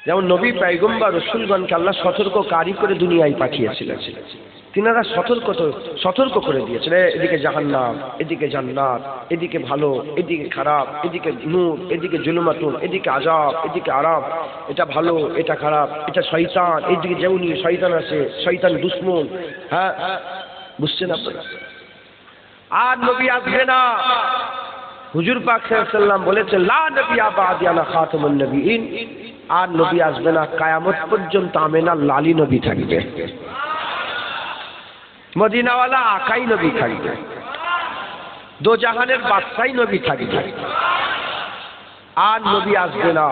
যেমন নবী পয়গম্বর রাসূলগণকে আল্লাহ সতর্ককারী করে দুনিয়ায় পাঠিয়েছিলেন, তিনারা সতর্ক করে দিয়েছেন, এদিকে জাহান্নাম, এদিকে জান্নাত, এদিকে ভালো, এদিকে খারাপ, এদিকে নূর, এদিকে জুলুমাতুন, এদিকে আযাব, এদিকে আরাম, এটা ভালো, এটা খারাপ, এটা শয়তান, এইদিকে যেমনি শয়তান আছে, শয়তান দুশমন। হ্যাঁ, বুঝছেন আপনারা? আর নবী আসবে না। হুজুর পাক সাল্লাল্লাহু আলাইহি ওয়াসাল্লাম বলেছেন, লা নবিয়্যা বা'দি আনা খাতামুন নবিয়্যিন। আর নবী আসবে না, কিয়ামত পর্যন্ত আমেনার লালি নবী থাকবে, মদিনাওয়ালা আকাই নবী থাকবে, দো জাহানের বাদশাহী নবী থাকবে। আর নবী আসবে না,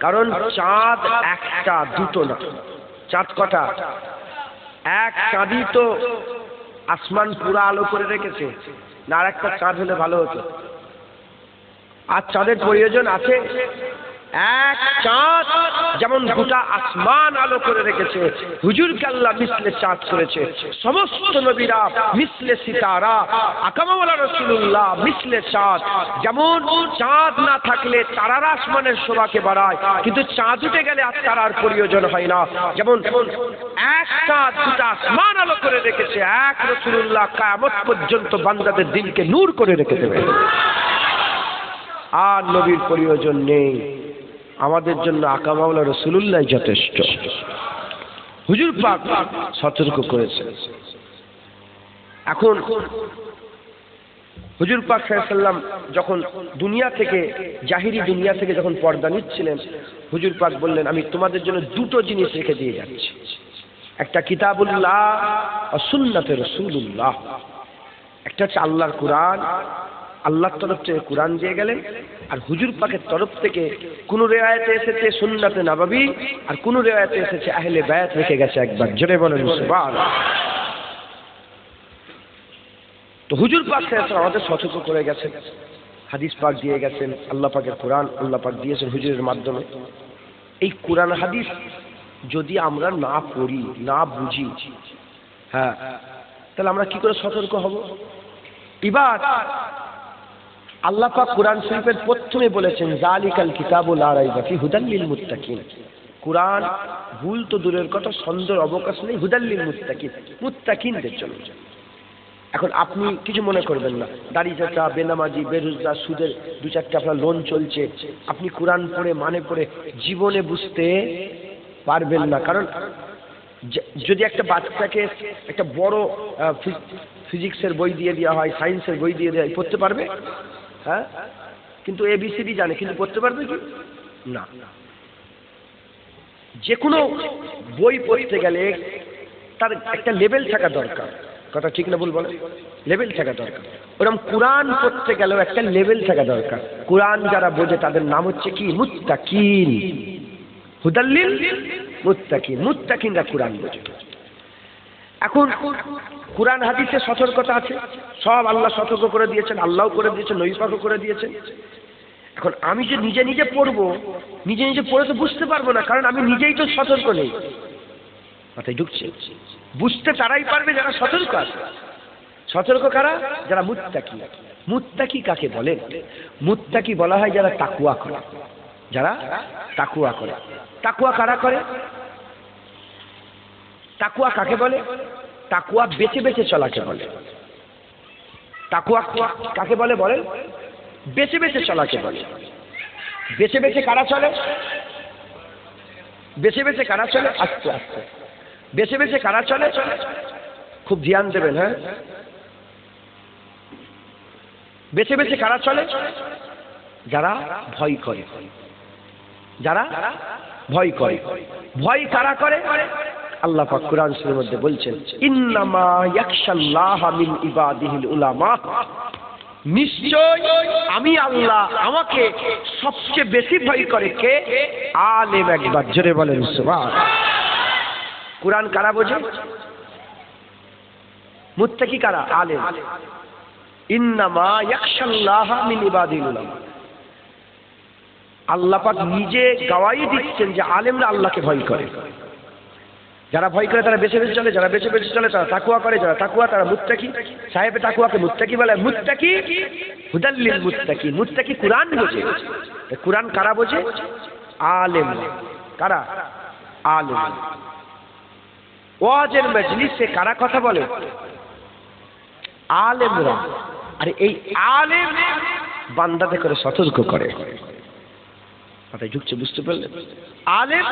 কারণ চাঁদ একটা দুটো না। চাঁদ কটা? এক চাঁদই তো আসমান পুরা আলো করে রেখেছে, না আর একটা চাঁদ হলে ভালো হতো? আর চাঁদের প্রয়োজন আছে? এক চাঁদ যেমন গোটা আসমান আলো করে রেখেছে, হুজুরকে আল্লাহ মিসলে চাঁদ করেছে। সমস্ত নবীরা মিসলে সিতারা, আকামাওয়ালা রাসূলুল্লাহ মিসলে চাঁদ। যেমন চাঁদ না থাকলে তারারা আসমানের শোভাকে বাড়ায়, কিন্তু চাঁদ উঠে গেলে আর তারার প্রয়োজন হয় না। যেমন এক চাঁদ গোটা আসমান আলো করে রেখেছে, এক রাসূলুল্লাহ কিয়ামত পর্যন্ত বান্দাদের দিলকে নূর করে রেখে দেবে। আর নবীর প্রয়োজন নেই, আমাদের জন্য আকা মাওলা রাসূলুল্লাহ যথেষ্ট। হুজুর পাক সতর্ক করেছে। এখন হুজুর পাক সাল্লাল্লাহু আলাইহি ওয়াসাল্লাম যখন দুনিয়া থেকে, জাহিরি দুনিয়া থেকে যখন পর্দা নিচ্ছিলেন, হুজুর পাক বললেন, আমি তোমাদের জন্য দুটো জিনিস রেখে দিয়ে যাচ্ছি, একটা কিতাবুল্লাহ আর সুন্নাতে রাসূলুল্লাহ। একটা হচ্ছে আল্লাহর কোরআন, আল্লাহর তরফ থেকে কোরআন দিয়ে গেলেন, আর হুজুর পাকের তরফ থেকে কোন রিওয়ায়াতে এসেছে সুন্নাতে নববী, আর কোন রিওয়ায়াতে এসেছে আহলে বায়াত রেখে গেছে। একবার জোরে বলেন সুবহানাল্লাহ। তো হুজুর পাক আমাদের সতর্ক করে গেছেন, হাদিস পাক দিয়ে গেছেন, আল্লাহ পাকের কোরআন আল্লাহ পাক দিয়েছেন হুজুরের মাধ্যমে। এই কোরআন হাদিস যদি আমরা না পড়ি, না বুঝি, হ্যাঁ, তাহলে আমরা কি করে সতর্ক হব? এবার আল্লাহ পাক কোরআন শরীফের প্রথমে বলেছেন, যালিকাল কিতাবু লা রাইবা ফি হুদাল লিল মুত্তাকিন। কোরআন ভুল তো দূরের কথা, সন্দেহের অবকাশ নেই, হুদাল লিল মুত্তাকিন, মুত্তাকিনদের জন্য। এখন আপনি কিছু মনে করবেন না, দাড়ি চাচা, বেনামাজি, বেরোজগার, সুদের দু চারটে আপনার লোন চলছে, আপনি কোরআন পড়ে মানে পড়ে জীবনে বুঝতে পারবেন না। কারণ যদি একটা বাচ্চাকে একটা বড় ফিজিক্সের বই দিয়ে দেওয়া হয়, সায়েন্সের বই দিয়ে দেওয়া হয়, পড়তে পারবে? হ্যাঁ, কিন্তু এবিসিডি জানে, কিন্তু পড়তে পারবে কি? না। যে কোনো বই পড়তে গেলে তার একটা লেভেল থাকা দরকার, কথা ঠিক না ভুল বলে? লেভেল থাকা দরকার। ওরকম কোরআন পড়তে গেলেও একটা লেভেল থাকা দরকার। কোরআন যারা বোঝে তাদের নাম হচ্ছে কি? মুত্তাকিন। হুদাল লিল মুত্তাকিন, মুত্তাকিনরা কোরআন বোঝে। এখন কোরআন হাদিসে সতর্কতা আছে, সব আল্লাহ সতর্ক করে দিয়েছেন, আল্লাহও করে দিয়েছেন, নবী পাকও করে দিয়েছেন। এখন আমি যে নিজে নিজে পড়বো, নিজে নিজে পড়ে তো বুঝতে পারবো না, কারণ আমি নিজেই তো সতর্ক নেই। মাথায় ঢুকছে? বুঝতে তারাই পারবে যারা সতর্ক আছে। সতর্ক কারা? যারা মুত্তাকি। মুত্তাকি কাকে বলে? মুত্তাকি বলা হয় যারা তাকওয়া করে, যারা তাকওয়া করে। তাকওয়া কারা করে? তাকওয়া কাকে বলে? তাকওয়া বেঁচে বেঁচে চলাকে বলে। তাকওয়া কাকে বলে বলেন? বেঁচে বেঁচে চলাকে বলে। বেঁচে বেঁচে কারা চলে? বেঁচে বেঁচে কারা চলে? আস্তে আস্তে। বেঁচে বেঁচে কারা চলে? খুব ধ্যান দেবেন, হ্যাঁ। বেঁচে বেঁচে কারা চলে? যারা ভয় করে, যারা ভয় করে। ভয় কারা করে? আল্লাহ পাক কোরআন শরীফের মধ্যে বলছেন, ইন্নামা ইয়াখশাল্লাহা মিন ইবাদিহিল উলামা। নিশ্চয় আমি আল্লাহ, আমাকে সবচেয়ে বেশি ভয় করে কে? আলেম। একবার জোরে বলেন সুবহানাল্লাহ। কোরআন কারা বোঝে? মুত্তাকি কারা? আলেম। ইন্নামা ইয়াখশাল্লাহা মিন ইবাদিহিল উলামা। আল্লাহ পাক নিজে গাওয়াই দিচ্ছেন যে আলেমরা আল্লাহকে ভয় করে। যারা ভয় করে তারা বেঁচে বেঁচে চলে, যারা বেঁচে বেঁচে চলে তারা তাকওয়া করে, যারা তাকওয়া তারা মুত্তাকি। সাহেবে তাকওয়াকে মুত্তাকি বলে। মুত্তাকি হুদাল লিল মুত্তাকিন। মুত্তাকি কোরআন বোঝে। কোরআন কারা বোঝে? আলেম। কারা? আলেম। ওয়াজের মজলিসে কারা কথা বলে? আলেমরা। আর এই আলেম বান্দাকে করে সতর্ক করে। মাথায় ঢুকছে, বুঝতে পারলেন? আলেম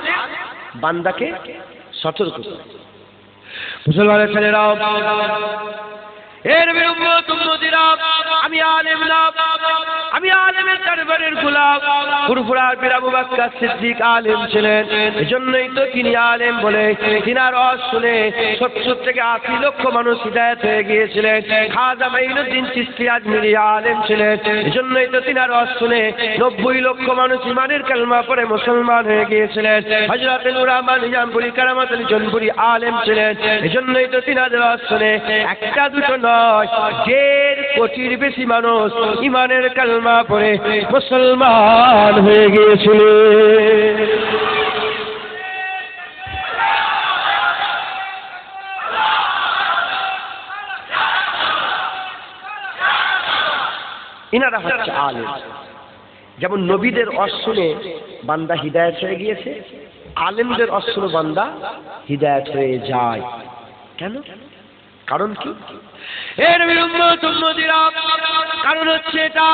বান্দাকে সতর্ক করে। মুসলমানের ছেলেরাও, এর আমি আলেম না, আমি আলেমের দরবারের গোলাম। ফুরফুরার পীর আবু বকর সিদ্দিক আলেম ছিলেন, এজন্যই তো তিনি আলেম বলে তিনার ওয়াজ শুনে 70 থেকে 80 লক্ষ মানুষ হিদায়াত হয়ে গিয়েছিলেন। খাজা মাইনুদ্দিন চিশতি আজমিরি আলেম ছিলেন, এজন্যই তো তিনার ওয়াজ শুনে 90 লক্ষ মানুষ ইমানের কালেমা পড়ে মুসলমান হয়ে গিয়েছিলেন। হযরত নূর আহমদ নিজামপুরী কারামাত আলী জনপুরী আলেম ছিলেন, এজন্যই তো তিনাদের ওয়াজ শুনে একটা দুটো নয়, 1.5 কোটির বেশি মানুষ ইমানের কালেমা পড়ে মুসলমান হয়ে গিয়েছিল। ইনারা হচ্ছে আলেম। যেমন নবীদের ওয়াজ শুনে বান্দা হিদায়াত হয়ে গিয়েছে, আলেমদের ওয়াজ শুনে বান্দা হিদায়াত হয়ে যায়। কেন? কারণ কি? এর কারণ হচ্ছে এটা,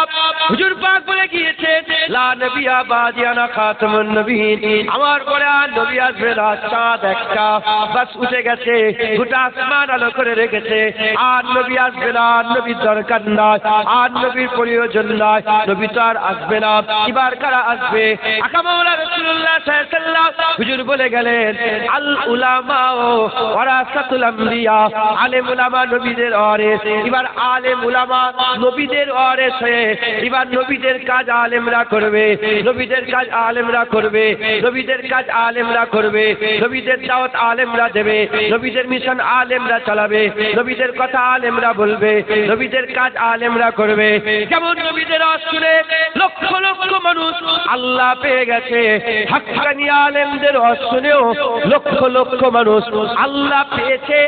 হুজুর পাক বলে গিয়েছে, লা নবিয়া বাদি আনা খাতামুন নবিয়্যিন, আমার পরে আর নবী আসবে না। চাঁদ একটা বাস উঠে গেছে, গোটা আসমান আলো করে রেখেছে, আর নবী আসবে না, নবীর দরকার নাই, আর নবীর প্রয়োজন নাই, নবী তো আর আসবে না। এবার কারা আসবে? আকামাউলা রাসূলুল্লাহ সাল্লাল্লাহু আলাইহি ওয়াসাল্লাম হুজুর বলে গেলেন, আল উলামা ওয়ারাসাতুল আমবিয়া, আলেম উলামা নবীদের ওয়ারিস। এবার আলেম উলামা নবীদের ওয়ারিস হয়ে এবার নবীদের কাজ আলেমরা করবে, নবীদের কাজ আলেমরা করবে, নবীদের কাজ আলেমরা করবে, নবীদের দাওয়াত আলেমরা দেবে, নবীদের মিশন আলেমরা চালাবে, নবীদের কথা আলেমরা বলবে, নবীদের কাজ আলেমরা করবে। যেমন নবীদের ওয়াজ শুনে লক্ষ লক্ষ মানুষ আল্লাহ পেয়ে গেছে, হাক্কানি আলেমদের ওয়াজ শুনেও লক্ষ লক্ষ মানুষ আল্লাহ পেয়েছে,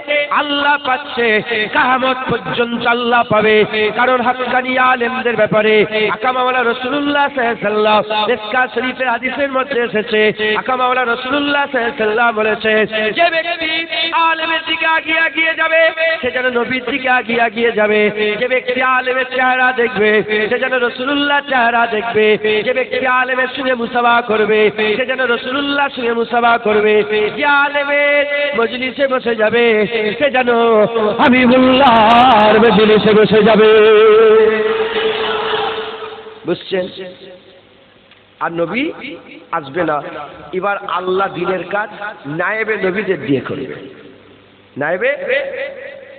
আল্লাহ পাচ্ছে, কিয়ামত পর্যন্ত আল্লাহ পাবে। কারণ হাক্কানি আলেমদের ব্যাপারে আকামাওয়ালা রাসূলুল্লাহ সাল্লাল্লাহু আলাইহি ওয়াসাল্লাম মিসকাত শরীফের হাদিসের মধ্যে এসেছে, আকামাওয়ালা রাসূলুল্লাহ সাল্লাল্লাহু আলাইহি ওয়াসাল্লাম বলেছে, যে ব্যক্তি আলেমের দিকে এগিয়ে যাবে সে যেন নবীর দিকে এগিয়ে যাবে, যে ব্যক্তি আলেমের চেহারা দেখবে সে যেন রাসূলুল্লাহর চেহারা দেখবে, যে ব্যক্তি আলেমের সঙ্গে মুসাফা করবে সে যেন রাসূলুল্লাহর সঙ্গে মুসাফা করবে, যে আলেমের মজলিসে বসে যাবে সে যেন হাবিবুল্লাহর মজলিসে বসে যাবে। বুঝছেন? আর নবী আসবে না। এবার আল্লাহ দিনের কাজ নায়েবে নবীদের দিয়ে করবে, নায়েবে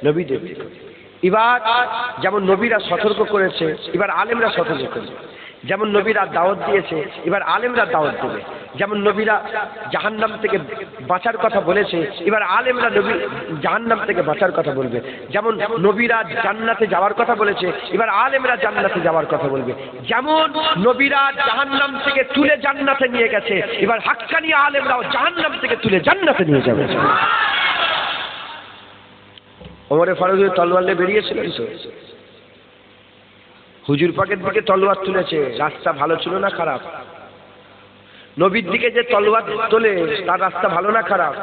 নবীদের দিয়ে করবে। এবার যেমন নবীরা সতর্ক করেছে, এবার আলেমরা সতর্ক করবে। যেমন নবীরা দাওয়াত দিয়েছে, এবার আলেমরা দাওয়াত দেবে। যেমন নবীরা জাহান্নাম থেকে বাঁচার কথা বলেছে, এবার আলেমরা নবী জাহান্নাম থেকে বাঁচার কথা বলবে। যেমন নবীরা জান্নাতে যাওয়ার কথা বলেছে, এবার আলেমরা জান্নাতে যাওয়ার কথা বলবে। যেমন নবীরা জাহান্নাম থেকে তুলে জান্নাতে নিয়ে গেছে, এবার হাক্কানি আলেমরাও জাহান্নাম থেকে তুলে জান্নাতে নিয়ে যাবে। ওমরে ফারুক তলোয়ার নিয়ে বেরিয়েছিলেন তো, হুজুর পাকের দিকে তলোয়ার তুলেছে, রাস্তা ভালো ছিল না খারাপ? নবীর দিকে যে তলোয়ার তোলে তার রাস্তা ভালো না খারাপ?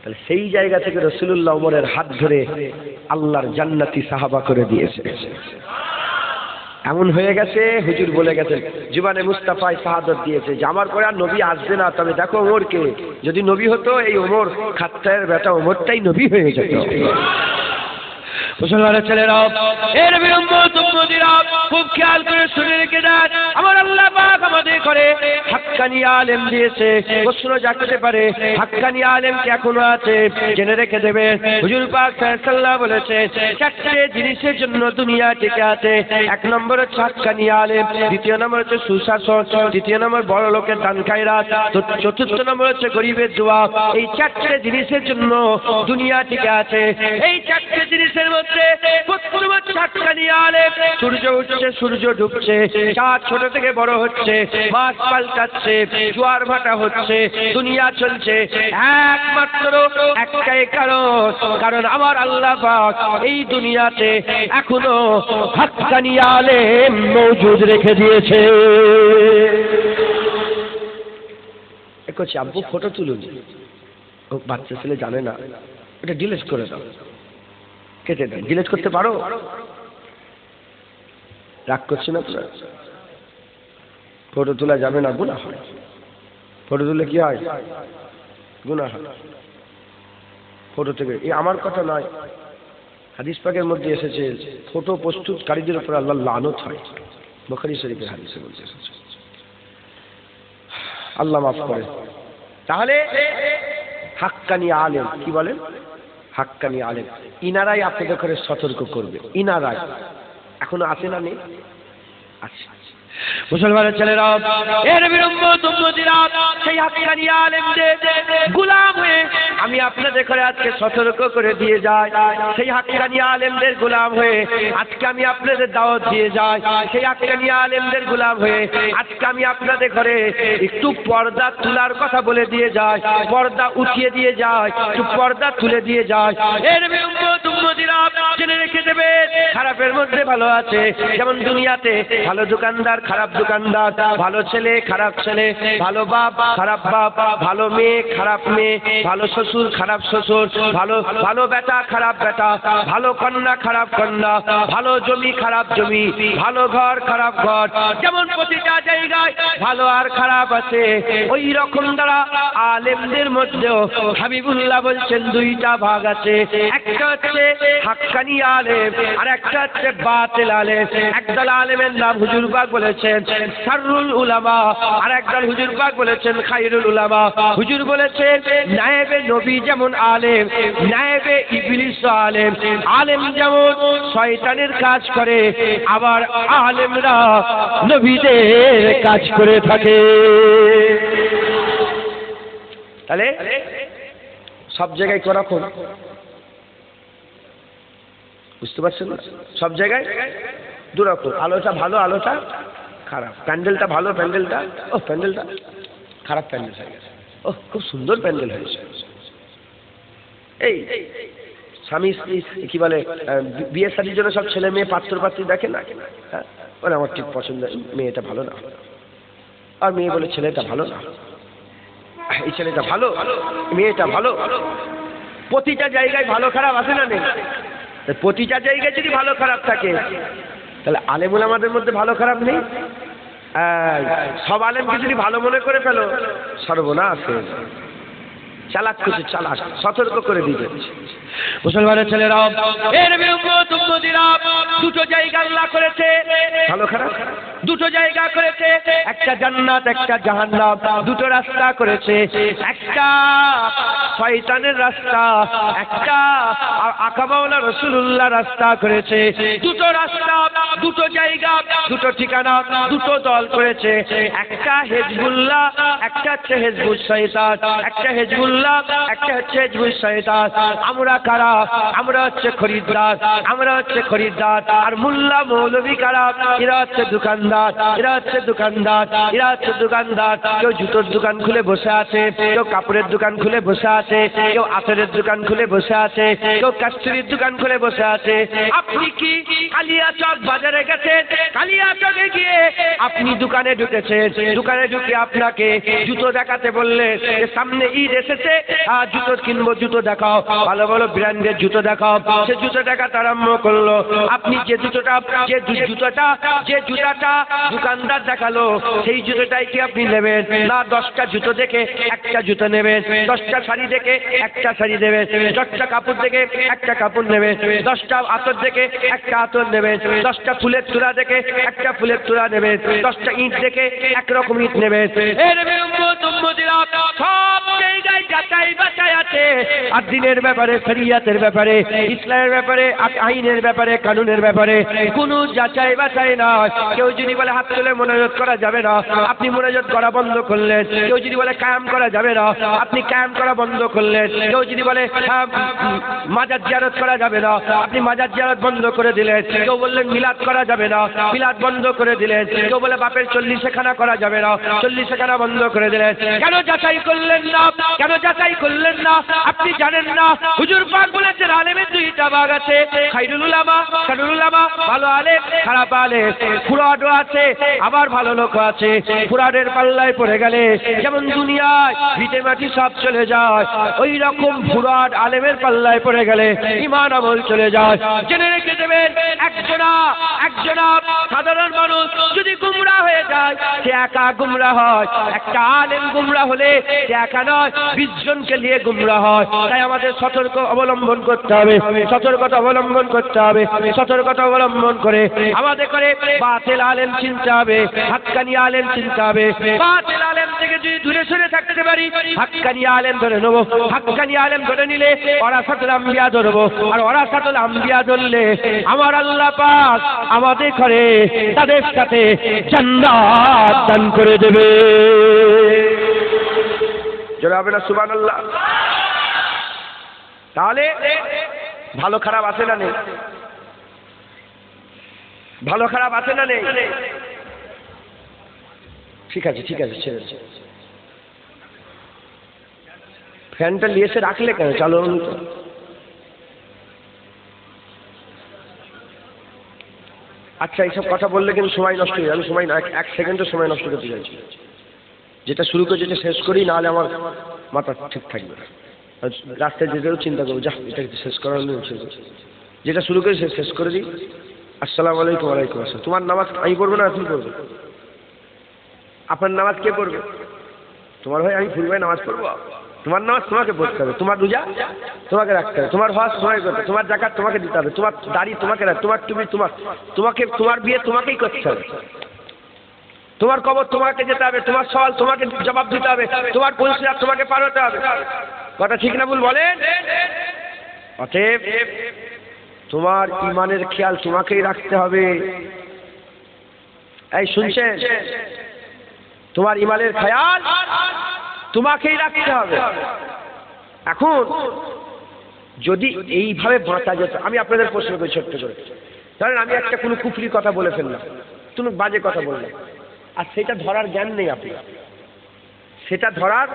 তাহলে সেই জায়গা থেকে রাসূলুল্লাহ ওমরের হাত ধরে আল্লাহর জান্নাতি সাহাবা করে দিয়েছে। এমন হয়ে গেছে, হুজুর বলে গেছেন, জীবনে মুস্তাফায় শাহাদত দিয়েছে যে আমার পরে আর নবী আসবে না। তবে দেখো ওমরকে, যদি নবী হতো এই ওমর খাত্তায়ের বেটা ওমরটাই নবী হয়ে যেত। মুসলমানের ছেলেরাও, এর উম্মতিরা খুব খেয়াল করে শুনে রেখে দেন, আমার আল্লাহ পাক আমাদের করে হাক্কানি আলেম দিয়েছে। প্রশ্ন জাগতে পারে, হাক্কানি আলেম কি এখনো আছে? জেনে রেখে দেবে, হুজুর পাক সাল্লাল্লাহু বলেছে 4টে জিনিসের জন্য দুনিয়া টিকে আছে। 1 নম্বর হচ্ছে হাক্কানি আলেম, 2 নম্বর হচ্ছে সুশাসন, 3 নম্বর বড় লোকের দান খায়রাত, 4 নম্বর হচ্ছে গরিবের দোয়া। এই 4টে জিনিসের জন্য দুনিয়া টিকে আছে। এই 4টে জিনিসের মধ্যে প্রথম হচ্ছে হাক্কানি আলেম। সূর্য উঠছে, সূর্য ডুবছে, চাঁদ ছোট থেকে বড় হচ্ছে, মাছ পাল্টাচ্ছে, জোয়ার ভাটা হচ্ছে, দুনিয়া চলছে, একমাত্র একটাই কারণ আমার আল্লাহ পাক এই দুনিয়াতে এখনো হাক্কানি আলেম মওজুদ রেখে দিয়েছে। করছি, আব্বু ফটো তুলুন। ও বাচ্চা ছেলে জানে না, এটা ডিলিট করে দাও, কেটে দাও। ডিলিট করতে পারো? রাগ করছে না তোরা? ফটো তোলা যাবে না, গুনাহ হয়। ফটো তুলে কি হয়? গুনাহ হয়। ফটো থেকে, এই আমার কথা নয়, হাদিস পাকের মধ্যে এসেছে ফটো প্রস্তুতকারীদের উপর আল্লাহর লানত হয়। বুখারী শরীফের হাদিসে বলছে এসেছে। আল্লাহ মাফ করে। তাহলে হাক্কানি আলেম, কি বলেন? হাক্কানি আলেম, ইনারাই আপনাদের করে সতর্ক করবে। ইনারাই এখনো আছে না? নেই? আছে। মুসলমানের ছেলেরা, এর বিরম্বরা সেই হাক্কানি আলেমদের গোলাম হয়ে আমি আপনাদের করে আজকে সতর্ক করে দিয়ে যাই। সেই হাক্কানি আলেমদের গোলাম হয়ে আজকে আমি আপনাদের দাওয়াত দিয়ে যাই। সেই হাক্কানি আলেমদের গোলাম হয়ে আজকে আমি আপনাদের ঘরে একটু পর্দা তোলার কথা বলে দিয়ে যাই, পর্দা উঠিয়ে দিয়ে যাই, একটু পর্দা তুলে দিয়ে যাই। এর বিরম্বরা জেনে রেখে দেবে, খারাপের মধ্যে ভালো আছে। যেমন দুনিয়াতে ভালো দোকানদার, খারাপ দোকানদার, ভালো ছেলে, খারাপ ছেলে, ভালো বাপ, খারাপ বাপ, ভালো মেয়ে, খারাপ মেয়ে, ভালো শ্বশুর, খারাপ শ্বশুর, ভালো ভালো বেটা, খারাপ বেটা, ভালো কন্যা, খারাপ কন্যা, ভালো জমি, খারাপ জমি, ভালো ঘর, খারাপ ঘর। যেমন প্রতিটা জায়গায় ভালো আর খারাপ আছে, ওই রকম দ্বারা আলেমদের মধ্যেও হাবিবুল্লাহ বলছেন দুইটা ভাগ আছে। একটা হচ্ছে হাক্কানি আলেম, আর একটা হচ্ছে বাতিল আলেম। একদল আলেমের নাম হুজুর পাক বলেছেন শাররুল উলামা, আর একদল হুজুর পাক বলেছেন খায়রুল উলামা। হুজুর বলেছেন নায়েবে নবী যেমন আলেম, নায়েবে ইবলিস আলেম। আলেম যেমন শয়তানের কাজ করে, আবার আলেমরা নবীদের কাজ করে থাকে। তাহলে সব জায়গায় কোরআন, বুঝতে পারছেন না? সব জায়গায় দুরকম, আলোটা ভালো, আলোটা খারাপ, প্যান্ডেলটা ভালো, প্যান্ডেলটা প্যান্ডেলটা খারাপ প্যান্ডেল হয়ে গেছে। খুব সুন্দর প্যান্ডেল হয়েছে। এই স্বামী স্ত্রী কি বলে, বিয়ে শাদীর জন্য সব ছেলে মেয়ে পাত্র পাত্রী দেখে না, হ্যাঁ, বলে আমার ঠিক পছন্দ, মেয়েটা ভালো না, আর মেয়ে বলে ছেলেটা ভালো না, এই ছেলেটা ভালো, মেয়েটা ভালো। প্রতিটা জায়গায় ভালো খারাপ আছে না? নেই? প্রতিটা জায়গায় যদি ভালো খারাপ থাকে, তাহলে আলেম ওলামাদের মধ্যে ভালো খারাপ নেই? সব আলেমকে যদি ভালো মনে করে ফেলো, সর্বনাশ হয়ে যাবে। চালাক কিছু চালাক, সতর্ক করে দিবে। মুসলমানের ছেলেরা, এর দুটো জায়গা আল্লাহ করেছে ভালো খারাপ, দুটো জায়গা করেছে, একটা জান্নাত, একটা জাহান্নাম। দুটো রাস্তা করেছে, একটা শয়তানের রাস্তা, একটা আকাবাউলা রাসূলুল্লাহ রাস্তা করেছে। দুটো রাস্তা, দুটো জায়গা, দুটো ঠিকানা, দুটো দল করেছে। একটা হিজবুল্লাহ, একটা হচ্ছে হিজবুল শয়তান। একটা হিজবুল্লাহ, একটা হচ্ছে হিজবুল শয়তান। আমরা কারা? আমরা হচ্ছে খরিদ্দার, আমরা হচ্ছে খরিদ্দার। আর মোল্লা মৌলভী কারা? এরা হচ্ছে দোকানদার, এরা হচ্ছে দোকানদার, এরা হচ্ছে দোকানদার। কেউ জুতোর দোকান খুলে বসে আছে, কেউ কাপড়ের দোকান খুলে বসে আছে, কেউ আতরের দোকান খুলে বসে আছে, কেউ কাস্তুরির দোকান খুলে বসে আছে। আপনি কি কালিয়াচক বাজারে গেছেন? কালিয়াচকে গিয়ে আপনি দোকানে ঢুকেছেন, দোকানে ঢুকে আপনাকে জুতো দেখাতে বললেন, সামনে ঈদ এসেছে, জুতো কিনবো, জুতো দেখাও, ভালো ভালো ব্র্যান্ডের জুতো দেখাও। সে জুতো দেখাতে আরম্ভ করলো। আপনি যে জুতোটা দোকানদার দেখালো, সেই জুতোটাই কি আপনি নেবেন? না, 10টা জুতো দেখে একটা জুতো নেবেন, 10টা শাড়ি দেখে একটা শাড়ি নেবেন, 10টা কাপড় দেখে একটা কাপড় নেবেন, 10টা আতর দেখে একটা আতর নেবেন, 10টা ফুলের তুলা দেখে একটা ফুলের তুলা নেবেন, 10টা ইট দেখে একরকম ইট নেবেন। সব জায়গায় যাচাই বাছাই আছে। আর দিনের ব্যাপারে, শরিয়তের ব্যাপারে, ইসলামের ব্যাপারে, আইনের ব্যাপারে, কানুনের ব্যাপারে কোনো যাচাই বাছাই নয়। কেউ যদি বলে হাত তুলে মোনাজাত করা যাবে না, আপনি মোনাজাত করা বন্ধ করলেন। কেউ যদি বলে কায়াম করা যাবে না, আপনি কায়াম করা বন্ধ করলেন। কেউ যদি বলে মাজার জিয়ারত করা যাবে না, আপনি মাজার জিয়ারত বন্ধ করে দিলেন। কেউ বললেন মিলাদ করা যাবে না, মিলাদ বন্ধ করে দিলেন। কেউ বলে বাপের 40 খানা করা যাবে না, 40 খানা বন্ধ করে দিলেন। কেন যাচাই করলেন না? কেন যাচাই করলেন না? আপনি জানেন না হুজুর পাক বলেছেন আলেমের দুইটা ভাগ আছে, খাইরুল উলামা, শারুল উলামা, ভালো আলেম খারাপ আলেম। ফুরাডও আছে আবার ভালো লোক আছে। ফুরাডের পাল্লায় পড়ে গেলে যেমন দুনিয়ায় ভিটে মাটি সব চলে যায়, ওই রকম ফুরাড আলেমের পাল্লায় পড়ে গেলে ঈমান আমল চলে যায়। জেনে রেখে দেবেন, একজনা সাধারণ মানুষ যদি গুমরাহ হয়ে যায় সে একা গুমরাহ হয়, একটা আলেম গুমরাহ হলে সে একা নয় 20 জনকে নিয়ে গুমরাহ হয়। তাই আমাদের সতর্ক অবলম্বন করতে হবে, সতর্কতা অবলম্বন করতে হবে। সতর্কতা অবলম্বন করে আমাদের করে বাতিল আলেম চিনতে হবে, হাক্কানি আলেম চিনতে হবে। বাতিল আলেম থেকে যদি দূরে সরে থাকতে পারি হাক্কানি আলেম ধরে নেবো। হাক্কানি আলেম ধরে নিলে ওরাসাতুল আম্বিয়া ধরবো, আর ওরাসাতুল আম্বিয়া ধরলে আমার আল্লাহ পাক আমাদের ঘরে তাদের সাথে জান্নাত দান করে দেবে। জোরে হবে না সুবহানাল্লাহ? তাহলে ভালো খারাপ আছে না নেই? ভালো খারাপ আছে না নেই? ঠিক আছে ছেড়ে ফ্যানটা নিয়ে এসে রাখলে কেন? চালু তো। আচ্ছা, এইসব কথা বললে কিন্তু সময় নষ্ট হয়ে যাবে। আমি সময় না, 1 সেকেন্ডও সময় নষ্ট করতে চাইছি। যেটা শুরু করে যেটা শেষ করি, নাহলে আমার মাথা ঠিক থাকবে না। রাস্তায় যেতেও চিন্তা করবো, যা এটা শেষ করার নেই। যেটা শুরু করি সে শেষ করে দিই। আসসালামু আলাইকুম। ওয়ালাইকুম আসসালাম। তোমার নামাজ আমি পড়বো না তুমি পড়বে? আপনার নামাজ কে পড়বে? তোমার ভাই আমি ফুল ভাই নামাজ পড়বো? তোমার নামাজ তোমাকে পড়তে হবে, তোমার রোজা তোমাকে রাখতে হবে, তোমার হজ তোমাকে করতে হবে, তোমার যাকাত তোমাকে দিতে হবে, তোমার দাড়ি তোমাকে রাখতে, তোমার টুপি তোমাকে, তোমার বিয়ে তোমাকেই করতে হবে, তোমার কবর তোমাকে যেতে হবে, তোমার সওয়াল তোমাকে জবাব দিতে হবে, তোমার পরিষ্কার তোমাকে পার হতে হবে। কথা ঠিক না ভুল বলেন? অতএব তোমার ঈমানের খেয়াল তোমাকেই রাখতে হবে। এই শুনছেন? তোমার ঈমানের খেয়াল তোমাকেই রাখতে হবে। এখন যদি এইভাবে বাঁচা যেত, আমি আপনাদের প্রশ্ন করি ছোট্ট করে, ধরেন আমি একটা কোনো কুফরি কথা বলে ফেললাম, কোনো বাজে কথা বললাম, আর সেটা ধরার জ্ঞান নেই আপনার, সেটা ধরার,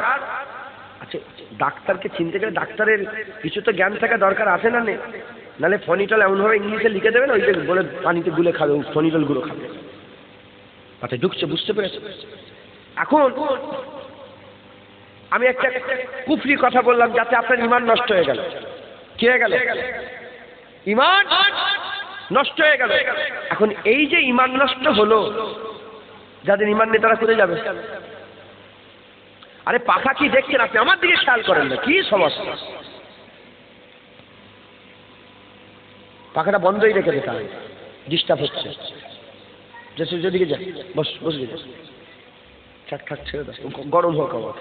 আচ্ছা ডাক্তারকে চিনতে গেলে ডাক্তারের কিছু তো জ্ঞান থাকা দরকার আছে না নেই? নাহলে ফনিটল এমনভাবে ইংলিশে লিখে দেবেন, ওইটা বলে পানিতে গুলে খাবে, ফনিটল গুলো খাবে। আচ্ছা ঢুকছে, বুঝতে পেরেছে? এখন আমি একটা কুফরি কথা বললাম যাতে আপনার ঈমান নষ্ট হয়ে গেল। কি হয়ে গেল? ঈমান নষ্ট হয়ে গেল। এখন এই যে ঈমান নষ্ট হলো, যাদের ঈমান নেই তারা কোথায় যাবে? আরে পাখা কি দেখছেন আপনি? আমার দিকে খেয়াল করেন না, কি সমস্যা? পাখাটা বন্ধই রেখে দিতে হবে, ডিস্টার্ব হচ্ছে। যেদিকে যা, বসে যা, থাক ছেড়ে দাও, গরম হোক আমার।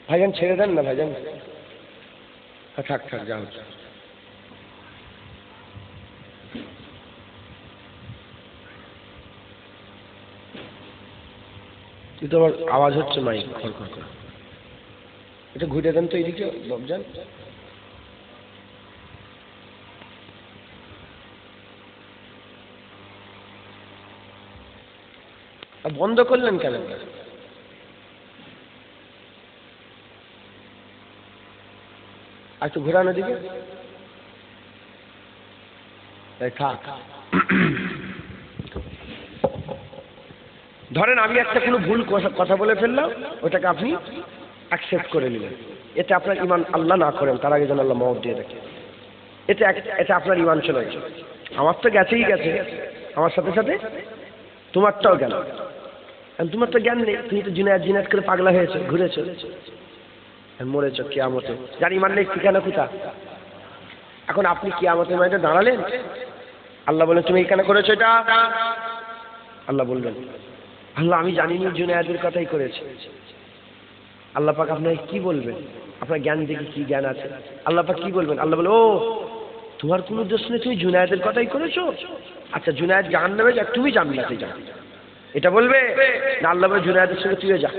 ভাইজান ছেড়ে দেন না ভাইজান, থাক যা হচ্ছে। কিন্তু আমার আওয়াজ হচ্ছে মাইক খড়খড় করে, এটা ঘুরে দেন তো এইদিকে বাবজান। বন্ধ করলেন কেন? আর একটু ঘোরানো দিকে থাক। ধরেন আমি একটা কোনো ভুল কথা বলে ফেললাম, ওটাকে আপনি অ্যাকসেপ্ট করে নিলেন, এতে আপনার ঈমান আল্লাহ না করেন তার আগে যেন আল্লাহ মাফ দিয়ে রাখে, এটা আপনার ঈমান চলে গেছে। আমার তো গেছেই গেছে, আমার সাথে সাথে তোমারটাও গেল। তোমার তো জ্ঞান নেই, তুমি তো জিনাত করে পাগলা হয়েছে, ঘুরেছো, মরেছ কিয়ামতে। যার ঈমান নেই ঠিকানা কোথা? এখন আপনি কিয়ামতের ময়দানে দাঁড়ালেন, আল্লাহ বলেন তুমি এখানে করেছো এটা, আল্লাহ বলবেন আল্লাহ আমি জানিনি জুনায়েদের কথাই করেছে। আল্লাহ পাক আপনাকে কি বলবেন? আপনার জ্ঞান দেখি কি জ্ঞান আছে? আল্লাহ পাক কি বলবেন? আল্লাহ বলে ও তোমার কোনো দোষ নেই, তুমি জুনায়েদের কথাই করেছো, আচ্ছা জুনায়েদ জাহান্নামে যাক, তুমি জান্নাতে যাও, এটা বলবে না? আল্লাহ বলে জুনায়েদের সঙ্গে তুইও যা।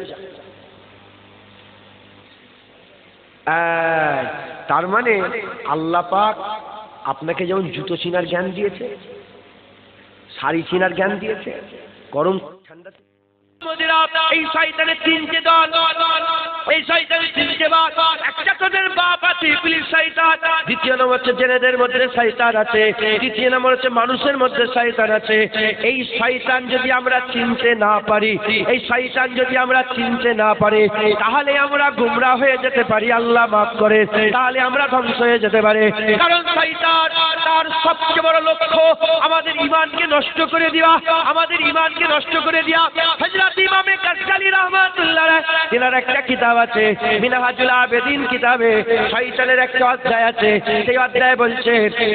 তার মানে আল্লাহ পাক আপনাকে যেমন জুতো চিনার জ্ঞান দিয়েছে, শাড়ি চিনার জ্ঞান দিয়েছে, গরম ঠান্ডা। এই শয়তানের তিনটে দল, এই শয়তানের তিনটে বাপ। একটা তোদের বাপ আছে ইবলিস শয়তান, দ্বিতীয় নম্বর হচ্ছে জেনেদের মধ্যে শয়তান আছে, তৃতীয় নম্বর হচ্ছে মানুষের মধ্যে শয়তান আছে। এই শয়তান যদি আমরা চিনতে না পারি, এই শয়তান যদি আমরা চিনতে না পারি, তাহলে আমরা গুমরা হয়ে যেতে পারি, আল্লাহ মাফ করে, তাহলে আমরা ধ্বংস হয়ে যেতে পারে। কারণ শয়তান তার সবচেয়ে বড় লক্ষ্য আমাদের ঈমানকে নষ্ট করে দেওয়া, আমাদের ঈমানকে নষ্ট করে দেওয়া। হযরত ইমামে গাজ্জালী রাহমাতুল্লাহ আলাইহি তিনার একটা কিতাব আছে মিনহাজুল আবেদিন কিতাবে শয়তানের একটা অধ্যায় আছে। সেই অধ্যায়ে বলছে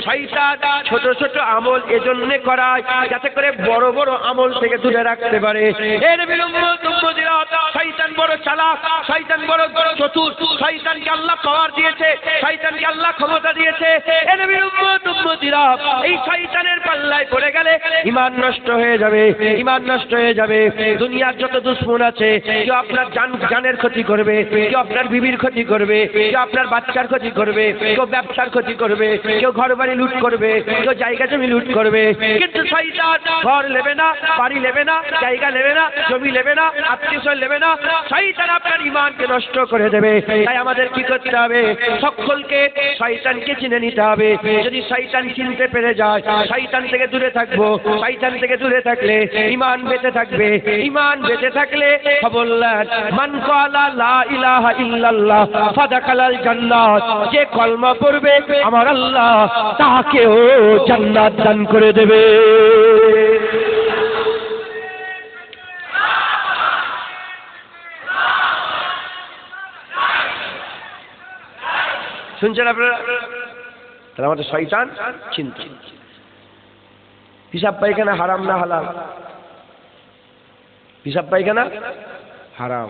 শয়তান ছোট ছোট আমল এজন্য করায় যাতে করে বড় বড় আমল থেকে দূরে রাখতে পারে। এর বিলম্বদিরা শয়তান বড় চালাক, শয়তান বড় চতুর, শয়তানকে আল্লাহ পাওয়ার দিয়েছে, শয়তানকে আল্লাহ ক্ষমতা দিয়েছে। এর বিলম্বদিরা এই শয়তানের পাল্লায় পড়ে গেলে ঈমান নষ্ট হয়ে যাবে, ঈমান নষ্ট হয়ে যাবে। দুনিয়ার যত দুশমন আছে, কেউ আপনার জানের ক্ষতি করবে, কেউ আপনার বিবির ক্ষতি করবে, কেউ আপনার বাচ্চার ক্ষতি করবে, কেউ ব্যবসার ক্ষতি করবে, কেউ ঘর বাড়ি লুট করবে, কেউ জায়গা জমি লুট করবে। কিন্তু শয়তান ঘর নেবে না, বাড়ি নেবে না, জায়গা নেবে না, জমি নেবে না, আত্মীয়স্বজন নেবে না। শয়তান আপনার ঈমানকে নষ্ট করে দেবে। তাই আমাদের কি করতে হবে? সকলকে শয়তানকে চিনে নিতে হবে। যদি শয়তান চিনতে পেরে যায়, শয়তান থেকে দূরে থাকবো। শয়তান থেকে দূরে থাকলে ঈমান বেঁচে থাকবে। ঈমান বেঁচে থাকলে বললেন মান ক্বালা লা ইলাহা ইল্লাল্লাহ ফাদাখালাল জান্নাত, যে কলমা পড়বে আমার আল্লাহ তাকেও জান্নাত দান করে দেবে। শুনছেন আপনারা? তাহলে আমাদের শয়তান চিন্তা। হিসাব পায়খানা হারাম না হালাল? হিসাব পায়খানা হারাম।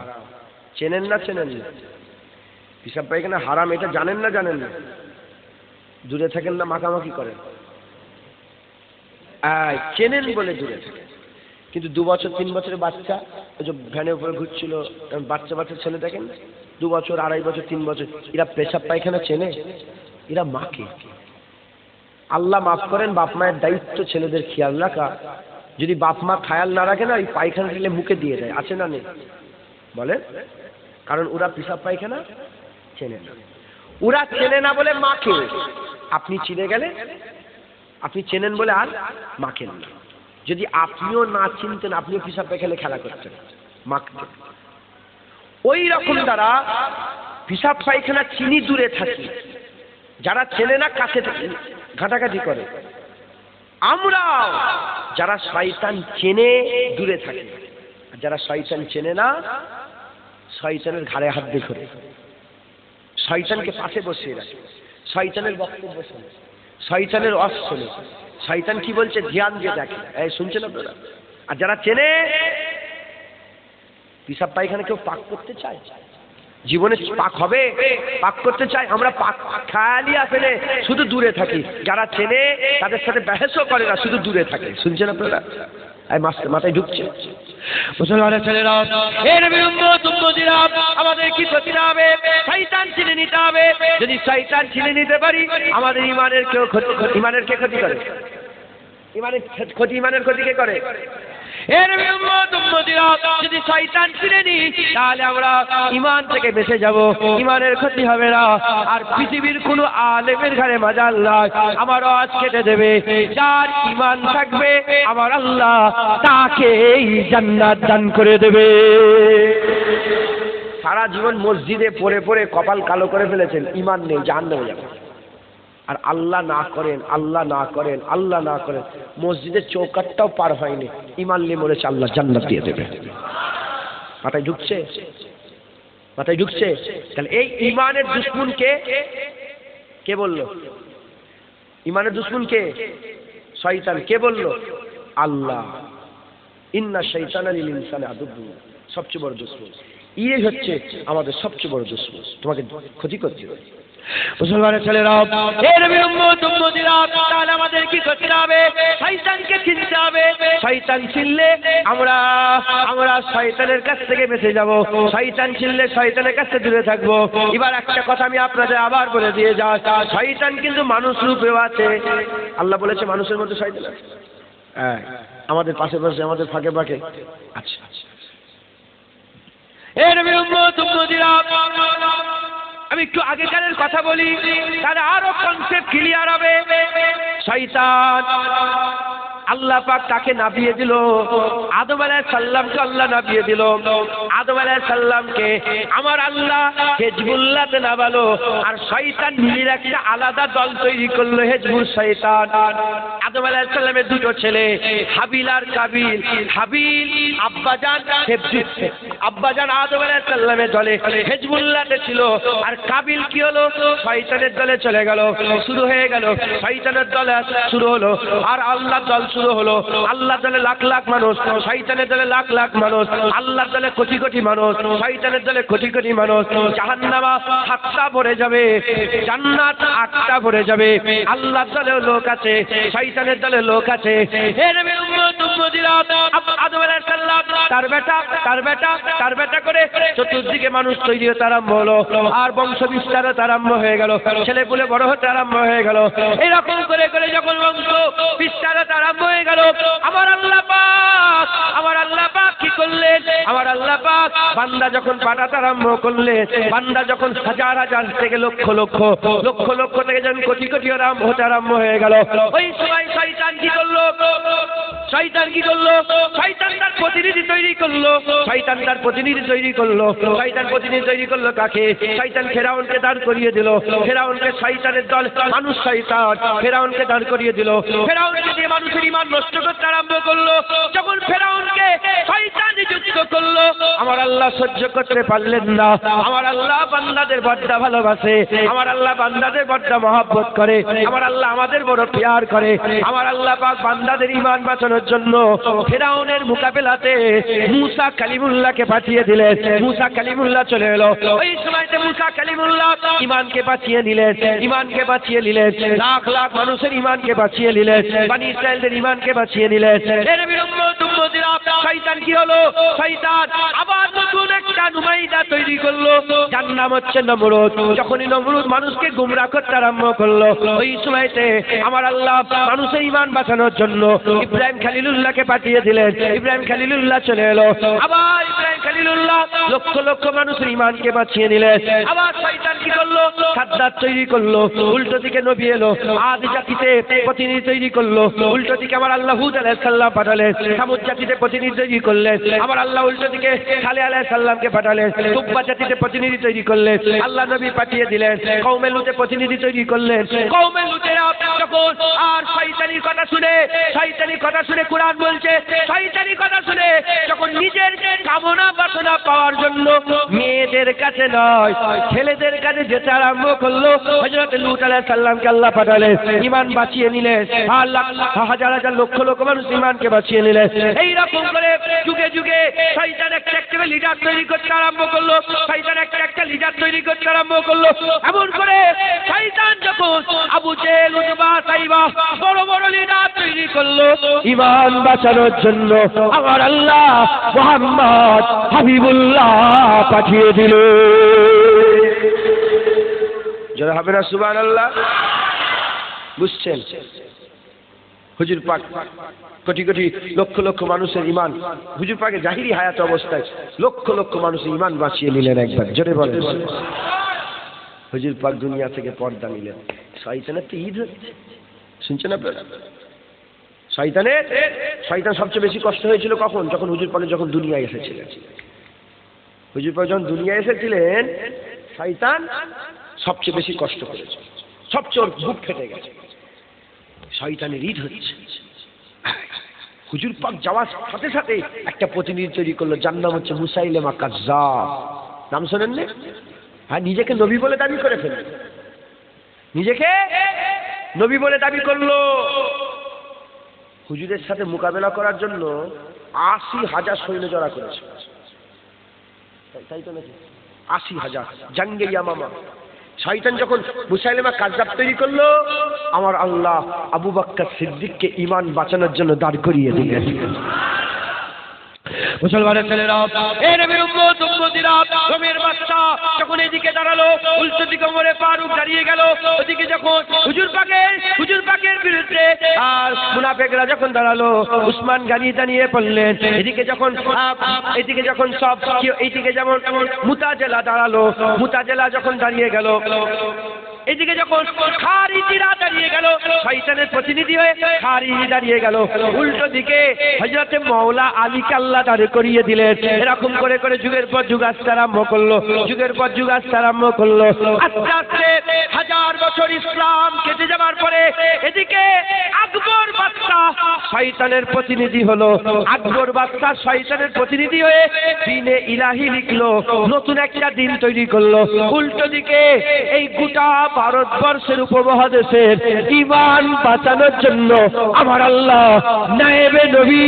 চেনেন না চেনেন না? হিসাব পায়খানা হারাম এটা জানেন না জানেন না? দূরে থাকেন না মাখামাখি করেন? চেনেন বলে দূরে থাকেন। কিন্তু 2 বছর 3 বছরের বাচ্চা ওই যে ভ্যানের উপরে ঘুরছিল, বাচ্চা বাচ্চা ছেলে দেখেন 2 বছর 2.5 বছর 3 বছর, এরা পেশাব পায়খানা চেনে? এরা মাকে। আল্লাহ মাফ করেন, বাপ মায়ের দায়িত্ব ছেলেদের খেয়াল রাখা। যদি বাপ মা খেয়াল না রাখে না, ওই পায়খানা দিলে মুখে দিয়ে দেয়, আছে না নেই বলেন? কারণ ওরা পেশাব পায়খানা চেনে না। ওরা চেনে না বলে মাকে। আপনি চিনে গেলে, আপনি চেনেন বলে আর মাখেন না। যদি আপনিও না চিনতেন, আপনিও পেশাব পায়খানা খেলা করতেন, মাখতেন। ওই রকম দ্বারা পেশাব পায়খানা চিনি দূরে থাকি, যারা চেনে না কাছে ঘাটাঘাটি করে। আমরা যারা শয়তান চেনে দূরে থাকি, আর যারা শয়তান চেনে না শয়তানের ঘাড়ে হাত দিয়ে ধরে, শয়তানকে পাশে বসিয়ে রাখে, শয়তানের বক্তব্য শোনে, শয়তানের ওয়াজ শোনে, শয়তান কি বলছে ধ্যান দিয়ে দেখে। এই শুনছেন আপনারা? আর যারা চেনে, পেশাব পায়খানা কেউ পাক করতে চায়? জীবনে পাক হবে? পাক করতে চাই আমরা? পাক খেয়ালই আসে না, শুধু দূরে থাকি। যারা চেনে তাদের সাথে বহসও করে না, শুধু দূরে থাকে। শুনছেন আপনারা? মাথায় ঢুকছে? মুসলমানের ছেলেরা, এর বিরুদ্ধে আমাদের কি করতে হবে? শয়তান চিনে নিতে হবে। যদি শয়তান চিনে নিতে পারি, আমাদের ঈমানের কেউ ক্ষতি, ঈমানের কে ক্ষতি করে? ঈমানের ক্ষতি, ঈমানের ক্ষতি কে করে? এর উম্মতিরা যদি শয়তান চিনে নি, তাহলে আমরা ঈমান থেকে বেঁচে যাব, ঈমানের ক্ষতি হবে না। আর পৃথিবীর কোনো আলেমের ঘরে মাজাল নাই, আমার আওয়াজ কেটে দেবে। যার ঈমান থাকবে আমার আল্লাহ তাকেই জান্নাত দান করে দেবে। সারা জীবন মসজিদে পড়ে পড়ে কপাল কালো করে ফেলেছেন, ঈমান নেই, জাহান্নামে যাবেন। আর আল্লাহ না করেন, আল্লাহ না করেন, আল্লাহ না করেন, মসজিদের চৌকাটটাও পার হয়নি, ঈমান নিয়ে মরেছে, আল্লাহ জান্নাত দিয়ে দেবে। মাথায় ঢুকছে? মাথায় ঢুকছে? তাহলে এই ঈমানের দুশমন কে? কে বললো? ঈমানের দুশমন কে? শয়তান। কে বললো? আল্লাহ। ইন্না শাইতানা লিল ইনসানি আদুব্বুন, সবচেয়ে বড় দুশমন। ইয়ে হচ্ছে আমাদের সবচেয়ে বড় দুশমন, তোমাকে ক্ষতি করছে। মুসলমানের ছেলেরা, এর উম্মতিরা, তাহলে আমাদের কি করতে হবে? শয়তানকে চিনতে হবে। শয়তান চিনলে আমরা শয়তানের কাছ থেকে বেঁচে যাব। শয়তান চিনলে শয়তানের কাছ থেকে দূরে থাকবো। এবার একটা কথা আমি আপনাদের আবার বলে দিয়ে যাই, শয়তান কিন্তু মানুষ রূপেও আছে। আল্লাহ বলেছে মানুষের মধ্যে শয়তান আছে। হ্যাঁ, আমাদের পাশে পাশে, আমাদের ফাঁকে ফাঁকে। আচ্ছা, এর উম্মতিরা, আমি একটু আগেকারের কথা বলি, তাহলে আরো কনসেপ্ট ক্লিয়ার হবে। শয়তান আল্লাহ পাক তাকে নাবিয়ে দিল, আদম আলাইহিস সালামকে আল্লাহ নাবিয়ে দিল। আদম আলাইহিস সালামকে আমার আল্লাহ হিজবুল্লাহতে নামালো, আর শয়তান নিজের একটা আলাদা দল তৈরি করলো, হিজবুল শয়তান। আদম আলাইহিস সালামের দুটো ছেলে, হাবিল আর কাবিল। হাবিল আব্বাজান আদম আলাইহিস সালামের দলে হিজবুল্লাহতে ছিল, আর কাবিল কি হলো? শয়তানের দলে চলে গেল। শুরু হয়ে গেল শয়তানের দলে শুরু হলো, আর আল্লাহর দল শুরু হলো। আল্লাহর দলে লাখ লাখ মানুষ, শয়তানের দলে লাখ লাখ মানুষ। আল্লাহর দলে কোটি কোটি মানুষ, শয়তানের দলে কোটি কোটি মানুষ। জাহান্নাম 7টা ভরে যাবে, জান্নাত 8টা ভরে যাবে। আল্লাহর দলেও লোক আছে, শয়তানের দলে লোক আছে। আদম আলাইহিস সালাম তার বেটা করে চতুর্দিকে মানুষ তৈরি হতে আরম্ভ হলো, আর বংশ বিস্তার আরম্ভ হয়ে গেল, ছেলে পুলে বড় হতে আরম্ভ হয়ে গেল। এইরকম করে করে যখন বংশ বিস্তার আরম্ভ হয়ে গেল, আমার আল্লাহ পাক কি করলেন? আমার আল্লাহ পাক বান্দা যখন পাঠাতে আরম্ভ করলেন, বান্দা যখন হাজার হাজার থেকে লক্ষ লক্ষ থেকে যখন কোটি কোটি হতে আরম্ভ হয়ে গেল, ওই সময় শয়তান কি করলো? শয়তান তার প্রতিনিধি তৈরি করলো। শয়তান প্রতিনিধি তৈরি করলো কাকে? শয়তান ফেরাউনকে দাঁড় করিয়ে দিল। ফেরাউনকে শয়তানের দল মানুষ শয়তান ফেরাউনকে দাঁড় করিয়ে দিল। ফেরাউনকে দিয়ে মানুষের ঈমান নষ্ট করতে আরম্ভ করলো। যখন ফেরাউনকে শয়তান যুদ্ধ করলো, আমার আল্লাহ সহ্য করতে পারলেন না। আমার আল্লাহ বান্দাদের বড্ড ভালোবাসে, আমার আল্লাহ বান্দাদের বড্ড মহব্বত করে, আমার আল্লাহ আমাদের বড় প্যার করে। আমার আল্লাহ পাক বান্দাদের ঈমান বাঁচানোর জন্য ফেরাউনের মোকাবেলাতে মুসা কালিমুল্লাহকে পাঠিয়ে দিলেন। মুসা কালিমুল্লাহ চলে এলো। ওই সময়তে মুসা কালিমুল্লাহ ঈমানকে বাঁচিয়ে নিলেন, লাখ লাখ মানুষের ঈমানকে বাঁচিয়ে নিলেন, বনি ইসরাইলদের ঈমানকে বাঁচিয়ে নিলেন। এর বিরুদ্ধে শয়তান কি হলো? শয়তান আবার নতুন একটা নুমাইদা তৈরি করলো, যার নাম হচ্ছে নমরুদ। যখনই নমরুদ মানুষকে গুমরাহ করতে আরম্ভ করলো, ওই সময়তে আমার আল্লাহ মানুষের ঈমান বাঁচানোর জন্য ইব্রাহিম খলিলুল্লাহকে পাঠিয়ে দিলেন। ইব্রাহিম খলিলুল্লাহ চলে এলো। আবার ইব্রাহিম খলিলুল্লাহ লক্ষ লক্ষ মানুষের ঈমানকে বাঁচিয়ে নিলেন। আবার শয়তান কি করলো? সাদ্দাত তৈরি করলো, উল্টো দিকে নবী এলো। আদি জাতিতে প্রতিনিধি তৈরি করলো, উল্টো দিকে আমার আল্লাহ হুদ আলাইহিস সালাম পাঠালেন। সামুদ জাতিতে প্রতিনিধি তৈরি করলেন, আমার আল্লাহ উল্টো দিকে সালেহ আলাইহিস সালামকে পাঠালেন। তুব্বা জাতিতে প্রতিনিধি তৈরি করলেন, আল্লাহ নবী পাঠিয়ে দিলেন। কওমে লুতে প্রতিনিধি তৈরি করলেন। কওমে লুতেরা যখন আর শয়তানি কথা শুনে কুরআন বলছে, শয়তানি কথা শুনে যখন নিজের কামনা বাসনা পাওয়ার জন্য মেয়েদের কাছে নয় ছেলেদের কাছে যেতে আরম্ভ করলো, হযরত লূত আলাইহিস সালামকে আল্লাহ পাঠালেন। ঈমান বাঁচিয়ে নিলেন, হাজার হাজার লক্ষ লক্ষ মানুষ ঈমানকে বাঁচিয়ে নিলেন। এইরকম করে যুগে যুগে শয়তান একটা লিডার তৈরি করতে আরম্ভ করলো। এমন করে শয়তান যখন আবু জেহেল, উতবা, সাইবা বড় বড় লিডার তৈরি করলো ঈমান বাঁচানোর জন্য, আমার আল্লাহ মুহাম্মদ হাবিবুল্লাহ পাঠিয়ে দিল। যারা হবে না সুবহানাল্লাহ, বুঝছেন? হুজুর পাক কোটি কোটি লক্ষ লক্ষ মানুষের ঈমান, হুজুর পাকের জাহিরি হায়াত অবস্থায় লক্ষ লক্ষ মানুষের ঈমান বাঁচিয়ে নিলেন। একবার জোরে বলেন। হুজুর পাক দুনিয়া থেকে পর্দা নিলেন। শয়তানের তো ঈদ হচ্ছে, শুনছেন আপনারা? শয়তান সবচেয়ে বেশি কষ্ট হয়েছিল কখন? যখন হুজুর পাক যখন দুনিয়ায় এসেছিলেন। হুজুর পাক যখন দুনিয়ায় এসেছিলেন, শয়তান সবচেয়ে বেশি কষ্ট করেছে, সবচেয়ে ওর বুক ফেটে গেছে। শয়তানের ঈদ হচ্ছে। হুজুর পাক যাওয়ার সাথে সাথে একটা প্রতিনিধি তৈরি করলো, যার নাম হচ্ছে মুসাইলেমা কাজ্জাব। নাম শোনেন না? হ্যাঁ, নিজেকে নবী বলে দাবি করে ফেলল, নিজেকে নবী বলে দাবি করলো। হুজুরের সাথে মোকাবেলা করার জন্য ৮০,০০০ সৈন্য জড়া করেছে, তাই তো নাকি? ৮০,০০০ জাঙ্গে ইয়ামামা, শয়তান যখন মুসাইলিমা কাযযাব তৈরি করলো, আমার আল্লাহ আবু বকর সিদ্দিককে ঈমান বাঁচানোর জন্য দাঁড় করিয়ে দিলেন। মুসলমানের ছেলেরা, এই নবীর উম্মত উম্মতিরা, রোমের বাদশা যখন এদিকে দাঁড়ালো, উল্টো দিকে ওমরে ফারুক দাঁড়িয়ে গেল। ওদিকে যখন হুজুর পাকের বিরুদ্ধে আর মুনাফিকরা যখন দাঁড়ালো, উসমান গানি দাঁড়িয়ে পড়লেন। এদিকে যখন সব এইদিকে যেমন মুতাজিলা দাঁড়ালো, মুতাজিলা যখন দাঁড়িয়ে গেল, এদিকে যখন খারিজিরা দাঁড়িয়ে গেল, শয়তানের প্রতিনিধি হয়ে খারিজি দাঁড়িয়ে গেল। উল্টো দিকে হযরতে মাওলা আলীকে আল্লাহ দাঁড় করিয়ে দিলেন। এরকম করে করে যুগের পর যুগ আসতে আরম্ভ করলো, যুগের পর যুগ আসতে আরম্ভ করলো। আস্তে আস্তে 1000 বছর ইসলাম কেটে যাবার পরে এদিকে আকবর বাদশা শয়তানের প্রতিনিধি হলো। আকবর বাদশা শয়তানের প্রতিনিধি হয়ে দ্বীনে ইলাহি লিখলো, নতুন একটা দিন তৈরি করলো। উল্টো দিকে এই গোটা ভারতবর্ষের উপমহাদেশের ঈমান বাঁচানোর জন্য আমার আল্লাহ নায়েবে নবী,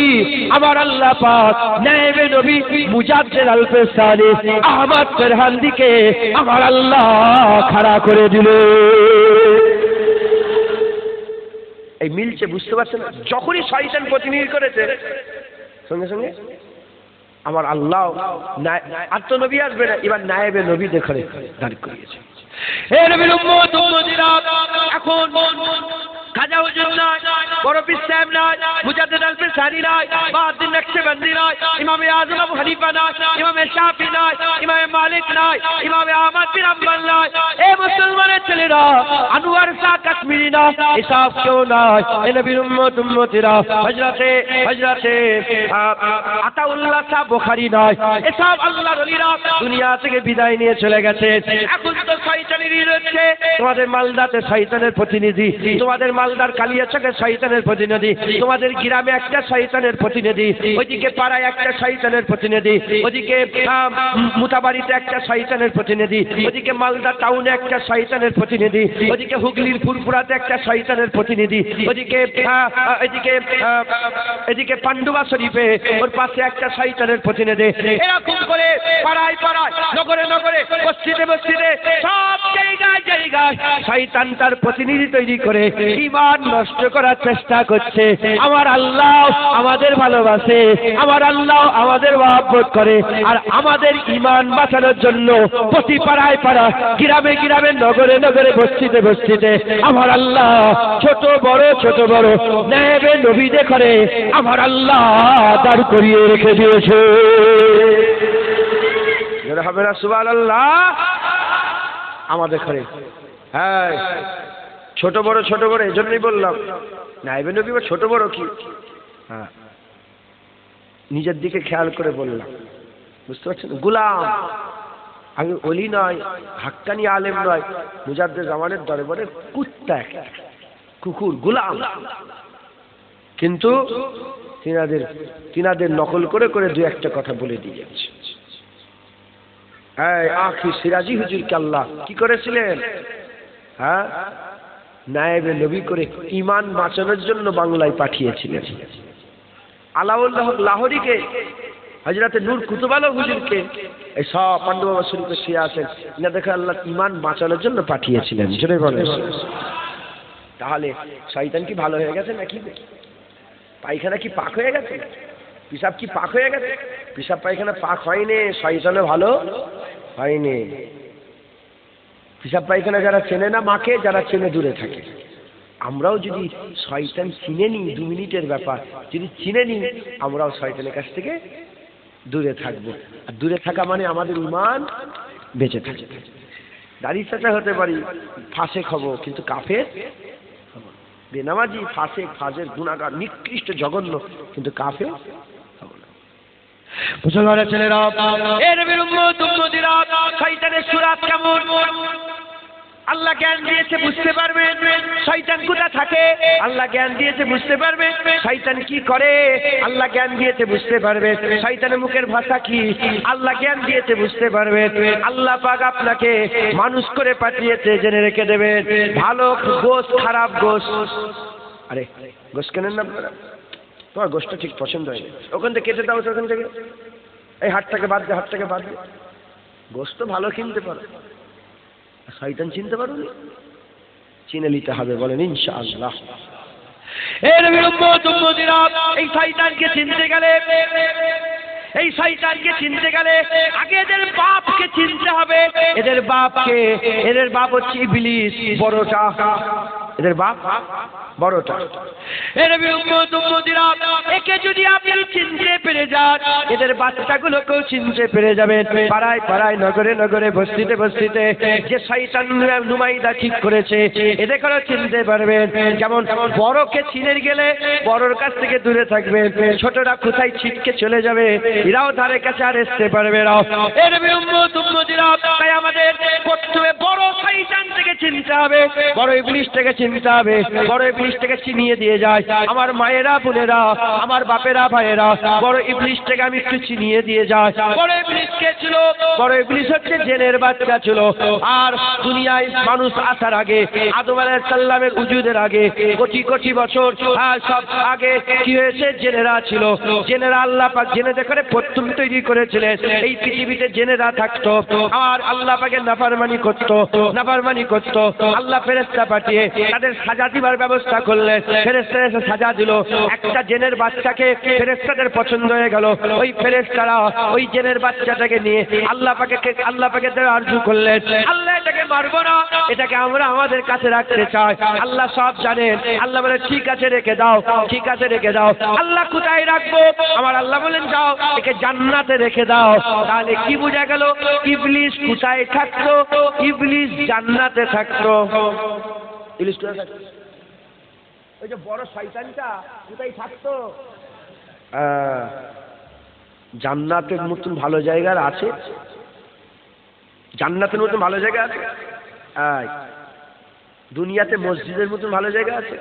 আমার আল্লাহ পাক নায়েবে নবী মুজাদ্দিদ আল-ফেসানি আহমদ ফেরহান্দিকে আমার আল্লাহ খাড়া করে দিল। এই মিলছে, বুঝতে পারছেন? যখনই শয়তান প্রতিনিধি করেছে, সঙ্গে সঙ্গে আমার আল্লাহ আর তো নবী আসবে না, এবার নায়েবে নবী দেখে দাঁড় করিয়েছে। হে নবীর উম্মত উম্মতিরা, এখন খাজা হুজুর নাই, বড় পীর সাহেব নাই, মুজাদ্দিদ আল-ফেসানি নাই, বাহাউদ্দিন নকশবন্দি নাই, ইমামে আযম আবু হানিফা নাই, ইমামে শাফি নাই, ইমামে মালিক নাই, ইমামে আহমদ বিন হাম্বল নাই। এ মুসলমানের ছেলেরা, আনোয়ার শাহ কাশ্মীরি নাই, এসব কেউ নাই। হে নবীর উম্মত উম্মতিরা, হযরতে আতাউল্লাহ শাহ বুখারী নাই, এসব আল্লাহর ওলিরা দুনিয়া থেকে বিদায় নিয়ে চলে গেছে। এখন তো শয়তানেরই রয়েছে। তোমাদের মালদাতে শয়তানের প্রতিনিধি, তোমাদের মালদার কালিয়াচকে শয়তানের প্রতিনিধি, তোমাদের গ্রামে একটা শয়তানের প্রতিনিধি, ওইদিকে পাড়ায় একটা শয়তানের প্রতিনিধি, ওদিকে মুতাবাড়িতে একটা শয়তানের প্রতিনিধি, ওদিকে মালদা টাউনে একটা শয়তানের প্রতিনিধি, ওদিকে হুগলির ফুরফুরাতে একটা শয়তানের প্রতিনিধি, এদিকে পান্ডুয়া শরীফে ওর পাশে একটা শয়তানের প্রতিনিধি। এরকম করে পাড়ায় পাড়ায়, নগরে নগরে, মসজিদে মসজিদে, সব জায়গায় শয়তান তার প্রতিনিধি তৈরি করে ঈমান নষ্ট করার চেষ্টা করছে। আমার আল্লাহ আমাদের ভালোবাসে, আমার আল্লাহ আমাদের মহব্বত করে, আর আমাদের ঈমান বাঁচানোর জন্য প্রতি পাড়ায় পাড়া, গ্রামে গ্রামে, নগরে নগরে, বস্তিতে বস্তিতে আমার আল্লাহ ছোট বড় নায়েবে নবীদের করে আমার আল্লাহ দাঁড় করিয়ে রেখে দিয়েছে। হবে না সুবহানাল্লাহ? আমাদের ঘরে হ্যাঁ, ছোট বড় এই জন্যই বললাম নায়েবে নবী বা ছোট বড় কি, হ্যাঁ নিজের দিকে খেয়াল করে বললাম, বুঝতে পারছেন? গোলাম, আমি ওলি নয়, হাক্কানি আলেম নয়, মুজাদ্দিদ জামানের দরবারে কুত্তা, একটা কুকুর, গোলাম। কিন্তু তিনাদের নকল করে করে দু একটা কথা বলে দিয়ে যাচ্ছে। আখি সিরাজি হুজুরকে আল্লাহ কি করেছিলেন? হ্যাঁ, নায়েবে নবী করে ঈমান বাঁচানোর জন্য বাংলায় পাঠিয়েছিলেন। আলাউল্লাহ লাহোরীকে, হযরতে নূর কুতুব আলম হুজুরকে, এই সব পান্ডুয়া শরীফে শুয়ে আছেন, না দেখে আল্লাহ ঈমান বাঁচানোর জন্য পাঠিয়েছিলেন। জোরে বলেন। তাহলে শয়তান কি ভালো হয়ে গেছে নাকি? পায়খানা কি পাক হয়ে গেছে? পিসাব কি পাক হয়ে গেছে? পিসাব পায়খানা পাক হয়নি, শয়তানে ভালো হয়নি। পিসাব পায়খানা যারা চেনে না মাকে, যারা চেনে দূরে থাকে। আমরাও যদি শয়তান চিনে নিই, 2 মিনিটের ব্যাপার, যদি চিনে নিই, আমরাও শয়তানের কাছ থেকে দূরে থাকবো। আর দূরে থাকা মানে আমাদের ঈমান বেঁচে থাকে। দাড়ি চাচা হতে পারি, ফাসেক হব, কিন্তু কাফের হব না। বেনামাজি, ফাসেক, ফাজের, গুনাহগার, নিকৃষ্ট, জঘন্য, কিন্তু কাফের হব না। মুসলমানের ছেলেরা, এ নবীর উম্মত উম্মতিরা, শয়তানের সুরাত কেমন আল্লাহ জ্ঞান দিয়েছে, বুঝতে পারবেন। শয়তান কোথা থাকে আল্লাহ জ্ঞান দিয়েছে, বুঝতে পারবেন। শয়তান কি করে আল্লাহ জ্ঞান দিয়েছে, বুঝতে পারবেন। শয়তানের মুখের ভাষা কি আল্লাহ জ্ঞান দিয়েছে, বুঝতে পারবেন। আল্লাহ পাক আপনাকে মানুষ করে পাঠিয়েছে, জেনে রেখে দেবেন। ভালো গোশত, খারাপ গোশত। আরে গোশত কেনেন না আপনারা? তোমার গোশতটা ঠিক পছন্দ হয়নি, ওখান থেকে কেটে দাও, ওখান থেকে এই হাটটাকে বাদ দে, হাটটাকে বাদ দে। গোশত ভালো কিনতে পারো, শয়তান চিনতে পারোনি? চিনে নিতে হবে, বলেন ইনশাআল্লাহ। এই শয়তানকে চিনতে গেলে, এই শয়তানকে চিনতে গেলে আগে এদের বাপকে চিনতে হবে। এদের বাপকে, এদের বাপ হচ্ছে ইবলিস বড়টা, এদের বাপ বড়টা। একে যদি আপনি চিনতে পেরে যান, এদের বাচ্চাগুলোকেও চিনতে পেরে যাবেন। পাড়ায় পাড়ায়, নগরে নগরে, বস্তিতে বস্তিতে যে শয়তান নুমাইদা ঠিক করেছে, এদেরকেও চিনতে পারবেন। যেমন বড়কে চিনে গেলে বড়র কাছ থেকে দূরে থাকবে, ছোটরা কোথায় ছিটকে চলে যাবে, এরাও ধারে কাছে আর আসতে পারবে না। তাই আমাদের প্রথমে বড় শয়তান থেকে চিনতে হবে, বড় ইবলিস থেকে চিনতে হবে। বড় ইবলিস থেকে চিনিয়ে দিয়ে যায় আমার মায়েরা, বোনেরা, আমার বাপেরা, ভাইয়েরা। বড় ইবলিস থেকে আমি একটু চিনিয়ে দিয়ে যাই। বড় ইবলিস কে ছিল? বড় ইবলিস হচ্ছে জেনের বাচ্চা ছিল। আর দুনিয়ায় মানুষ আসার আগে, আদম আলাইহিস সালামের উজুদের আগে কোটি কোটি বছর সব আগে কি হয়েছে? জেনেরা ছিল। জেনেরা আল্লাহ পাক জেনেদের করে প্রথম তৈরি করেছিলেন। এই পৃথিবীতে জেনেরা থাকতো আর আল্লাহ পাকের নাফরমানি করতো, নাফরমানি করতো। আল্লাহ ফেরেশতা পাঠিয়ে তাদের সাজা দিবার ব্যবস্থা করলেন। ফেরেশতা এসে সাজা দিল। একটা জেনের বাচ্চাকে ফেরেশতাদের পছন্দ হয়ে গেল। ওই ফেরেশতারা ওই জেনের বাচ্চাটাকে নিয়ে আল্লাহ পাকে আরজু করলেন, আল্লাহ এটাকে মারবো না, এটাকে আমরা আমাদের কাছে রাখতে চাই। আল্লাহ সব জানেন। আল্লাহ বলে ঠিক আছে রেখে দাও, ঠিক আছে রেখে দাও। আল্লাহ কোথায় রাখবো? আমার আল্লাহ বলেন যাও একে জান্নাতে রেখে দাও। তাহলে কি বোঝা গেল? ইবলিস কোথায় থাকতো? ইবলিস জান্নাতে থাকতো। ইবলিস কোথায় থাকতো? ওই যে বড় শয়তানটা কোথায় থাকতো? জান্নাতের মতন ভালো জায়গা আছে? জান্নাতের মতন ভালো জায়গা আছে? দুনিয়াতে মসজিদের মতন ভালো জায়গা আছে?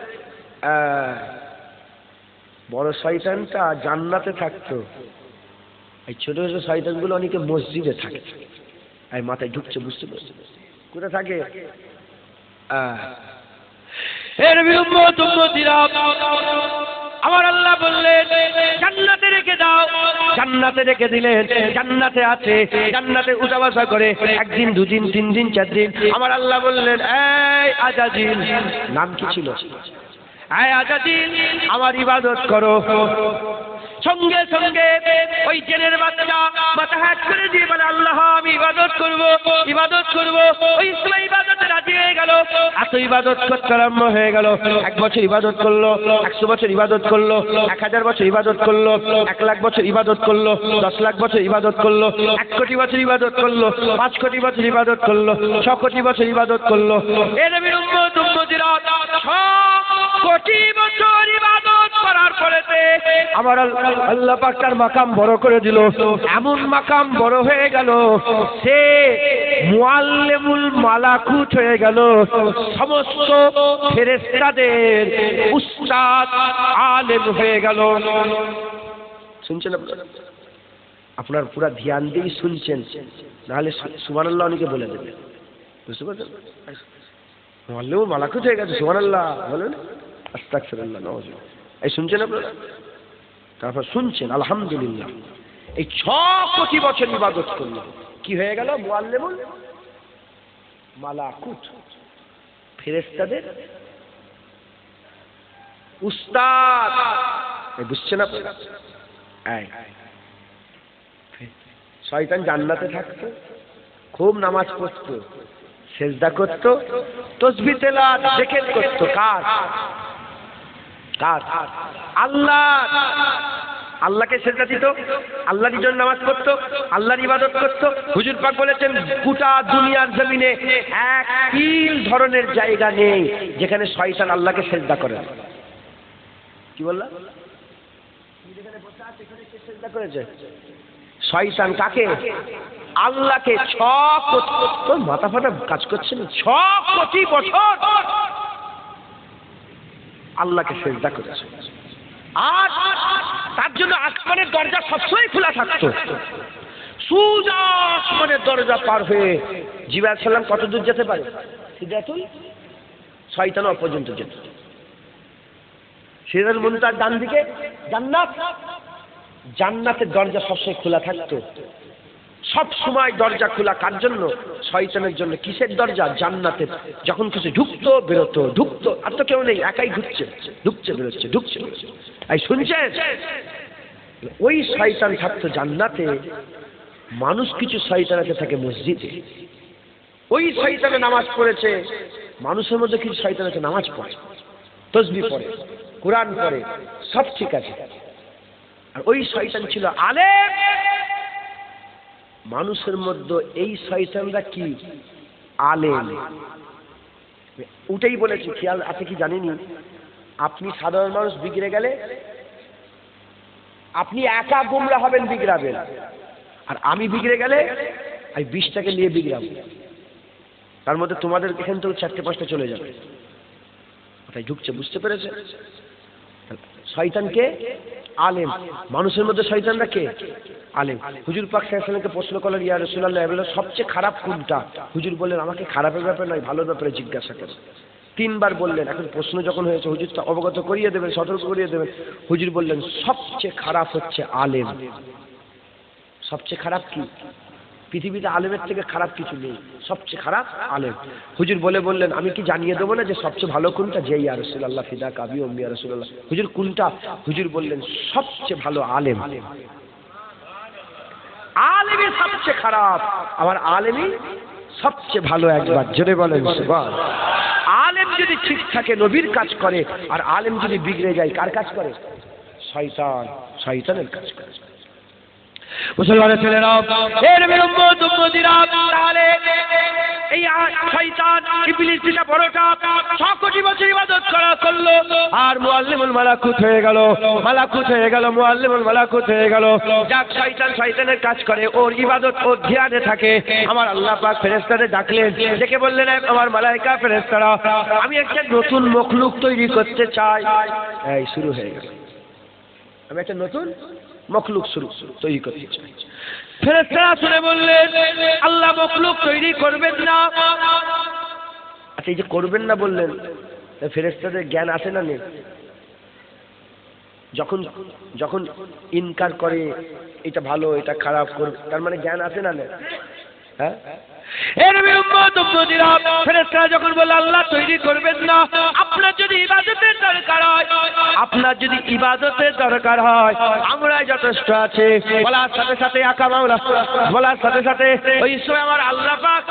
বড় শয়তানটা জান্নাতে থাকতো। এই ছোট ছোট শয়তানগুলো অনেকে মসজিদে থাকে। এই মাথায় ঢুকছে, বুঝতে পারছে কোথায় থাকে? আমার আল্লাহ বললেন জান্নাতে রেখে দাও। জান্নাতে রেখে দিলেন। জান্নাতে আছে, জান্নাতে উঠা বসা করে একদিন, দুদিন, 3 দিন, 4 দিন। আমার আল্লাহ বললেন এই আজাজিল, নাম কি ছিল? এই আজাজিল, আমার ইবাদত করো। সঙ্গে সঙ্গে ওই জেনের বাচ্চা মাথা হাত করে দিয়ে বলে আল্লাহ আমি ইবাদত করব, ইবাদত করব। ওই সময় ইবাদতে রাজি হয়ে গেল। এত ইবাদত করতে আরম্ভ হয়ে গেল। 1 বছর ইবাদত করলো, 100 বছর ইবাদত করলো, 1000 বছর ইবাদত করলো, 1 লাখ বছর ইবাদত করলো, 10 লাখ বছর ইবাদত করলো, 1 কোটি বছর ইবাদত করলো, 5 কোটি বছর ইবাদত করলো, 100 কোটি বছর ইবাদত করলো। এর নবীর উম্মতিরা 100 কোটি বছর ইবাদত করার পরেতে আমার আল্লাহ পাক তার মাকাম বড় করে দিল। এমন মাকাম বড় হয়ে গেল, সে মুআল্লিমুল মালাকুত হয়ে গেল। সমস্ত ফেরেশতাদের উস্তাদ, আলেম হয়ে গেল। শুনছেন আপনার পুরা ধ্যান দিয়ে শুনছেন, নাহলে সুবহানাল্লাহ অনেকে বলে দেবে। বুঝতে পারছেন? মুআল্লিমুল মালাকুত হয়ে গেছে, সুবহানাল্লাহ বলেন, আস্তাগফিরুল্লাহ, নাউযুবিল্লাহ। এই শুনছেন আপনারা? তারপর শুনছেন আলহামদুলিল্লাহ। এই 6 কোটি বছর ইবাদত করলো, কি হয়ে গেল? মুআল্লিমুল মালাকুত, ফেরেশতাদের উস্তাদ। বুঝছেন আপনারা? শয়তান জান্নাতে থাকতো, খুব নামাজ পড়তো, সেজদা করতো, তাসবিহ তেলাওয়াত জিকির করতো। কার? কার? আল্লাহ। আল্লাহকে সেজদা দিত, আল্লাহর জন্য নামাজ পড়তো, আল্লাহর ইবাদত করতো। হুজুর পাক বলেছেন গোটা দুনিয়ার জমিনে এক তিল ধরনের জায়গা নেই যেখানে শয়তান আল্লাহকে সেজদা করে। কি বললা? যেখানে বসে আছে সেখানে কে সেজদা করেছে? শয়তান। কাকে? আল্লাহকে। 6 কোটি, মাথা ফাটা কাজ করছে না, 6 কোটি বছর আল্লাহকে সেজদা করেছে। আর তার জন্য আসমানের দরজা সবসময় খোলা থাকতো। সোজা আসমানের দরজা পার হয়ে জিবরাইল আলাইহিস সালাম কত দূর যেতে পারে? সিদরাতুল শয়তান পর্যন্ত যেত। সিদরাতুল মুনতাহার ডান দিকে জান্নাত, জান্নাতের দরজা সবসময় খোলা থাকতো। সব সময় দরজা খোলা কার জন্য? শয়তানের জন্য। কিসের দরজা? জান্নাতের। যখন কিছু ঢুকতো বেরোতো, ঢুকতো, আর তো কেউ নেই, একাই ঢুকছে বেরোচ্ছে, ঢুকছে বেরোচ্ছে। এই শুনছেন? ওই শয়তান থাকতো জান্নাতে, মানুষ কিছু শয়তান আছে থাকে মসজিদে। ওই শয়তানে নামাজ পড়েছে, মানুষের মধ্যে কিছু শয়তান আছে নামাজ পড়ে, তসবিহ পড়ে, কোরআন পড়ে, সব ঠিক আছে। আর ওই শয়তান ছিল আলেম। মানুষের মধ্যে এই শয়তানরা কি? আলেম। উঠেই বলেছি, খেয়াল আছে কি জানিনি, আপনি সাধারণ মানুষ বিগড়ে গেলে আপনি একা গুমরা হবেন, বিগড়াবেন। আর আমি বিগড়ে গেলে আমি 20টাকে নিয়ে বিগড়াবো, তার মধ্যে তোমাদের এখান থেকে 4-5টা চলে যাবে। তাই ঢুকছে, বুঝতে পেরেছে? শয়তানকে আলেম, মানুষের মধ্যে শয়তানরা কে? আলেম। হুজুর পাক সাল্লাল্লাহু আলাইহি ওয়াসাল্লামকে প্রশ্ন করলেন, ইয়া রাসূলুল্লাহ, এগুলো সবচেয়ে খারাপ কোনটা? হুজুর বললেন, আমাকে খারাপের ব্যাপারে নয়, ভালোর ব্যাপারে জিজ্ঞাসা করেন। 3বার বললেন। এখন প্রশ্ন যখন হয়েছে, হুজুর তো অবগত করিয়ে দেবেন, সতর্ক করিয়ে দেবেন। হুজুর বললেন, সবচেয়ে খারাপ হচ্ছে আলেম। সবচেয়ে খারাপ কি? পৃথিবীতে আলেমের থেকে খারাপ কিছু নেই, সবচেয়ে খারাপ আলেম। হুজুর বললেন, আমি কি জানিয়ে দেবো না যে সবচেয়ে ভালো কোনটা? যে ইয়া রাসূলুল্লাহ ফিদা কাবি ও মিয়া রাসূলুল্লাহ। হুজুর কোনটা? হুজুর বললেন, সবচেয়ে ভালো আলেম। আলেমই সবচেয়ে খারাপ, আবার আলেমই সবচেয়ে ভালো। একবার জোরে বলেন সুবহান। আলেম যদি ঠিক থাকে নবীর কাজ করে, আর আলেম যদি বিগড়ে যায় কার কাজ করে? শয়তানের কাজ করে। মুসলমানের ছেলেরা, এর উম্মত উম্মতিরা, তাহলে এই শয়তান ইবলিস যেটা বড়টা 6 কোটি বছর ইবাদত করলো, আর মুআল্লিমুল মালাকুত হয়ে গেল, মুআল্লিমুল মালাকুত হয়ে গেল। যাক, শয়তানের কাজ করে, ওর ইবাদত, ওর ধ্যানে থাকে। আমার আল্লাহ পাক ফেরেশতাদের ডাকলেন, ডেকে বললেন, আমার মালায়েকা ফেরেশতারা, আমি একটা নতুন মখলুক তৈরি করতে চাই। এই শুরু হয়ে গেল, আমি একটা নতুন মখলুক তৈরি করতে চাই। ফেরেশতারা শুনে বললেন, আল্লাহ মখলুক তৈরি করবেন না। আচ্ছা, এই যে করবেন না বললেন, ফেরেশতাদের জ্ঞান আছে না নেই? যখন ইনকার করে, এটা ভালো এটা খারাপ করবে, তার মানে জ্ঞান আছে না নেই? হ্যাঁ, ফেরেশতারা যখন বলল আল্লাহ তৈরি করবেন না, আপনার যদি ইবাদতের দরকার হয় আমরাই যথেষ্ট আছে। বলার সাথে সাথে বলার সাথে সাথে ওই সময় আমার আল্লাহ পাক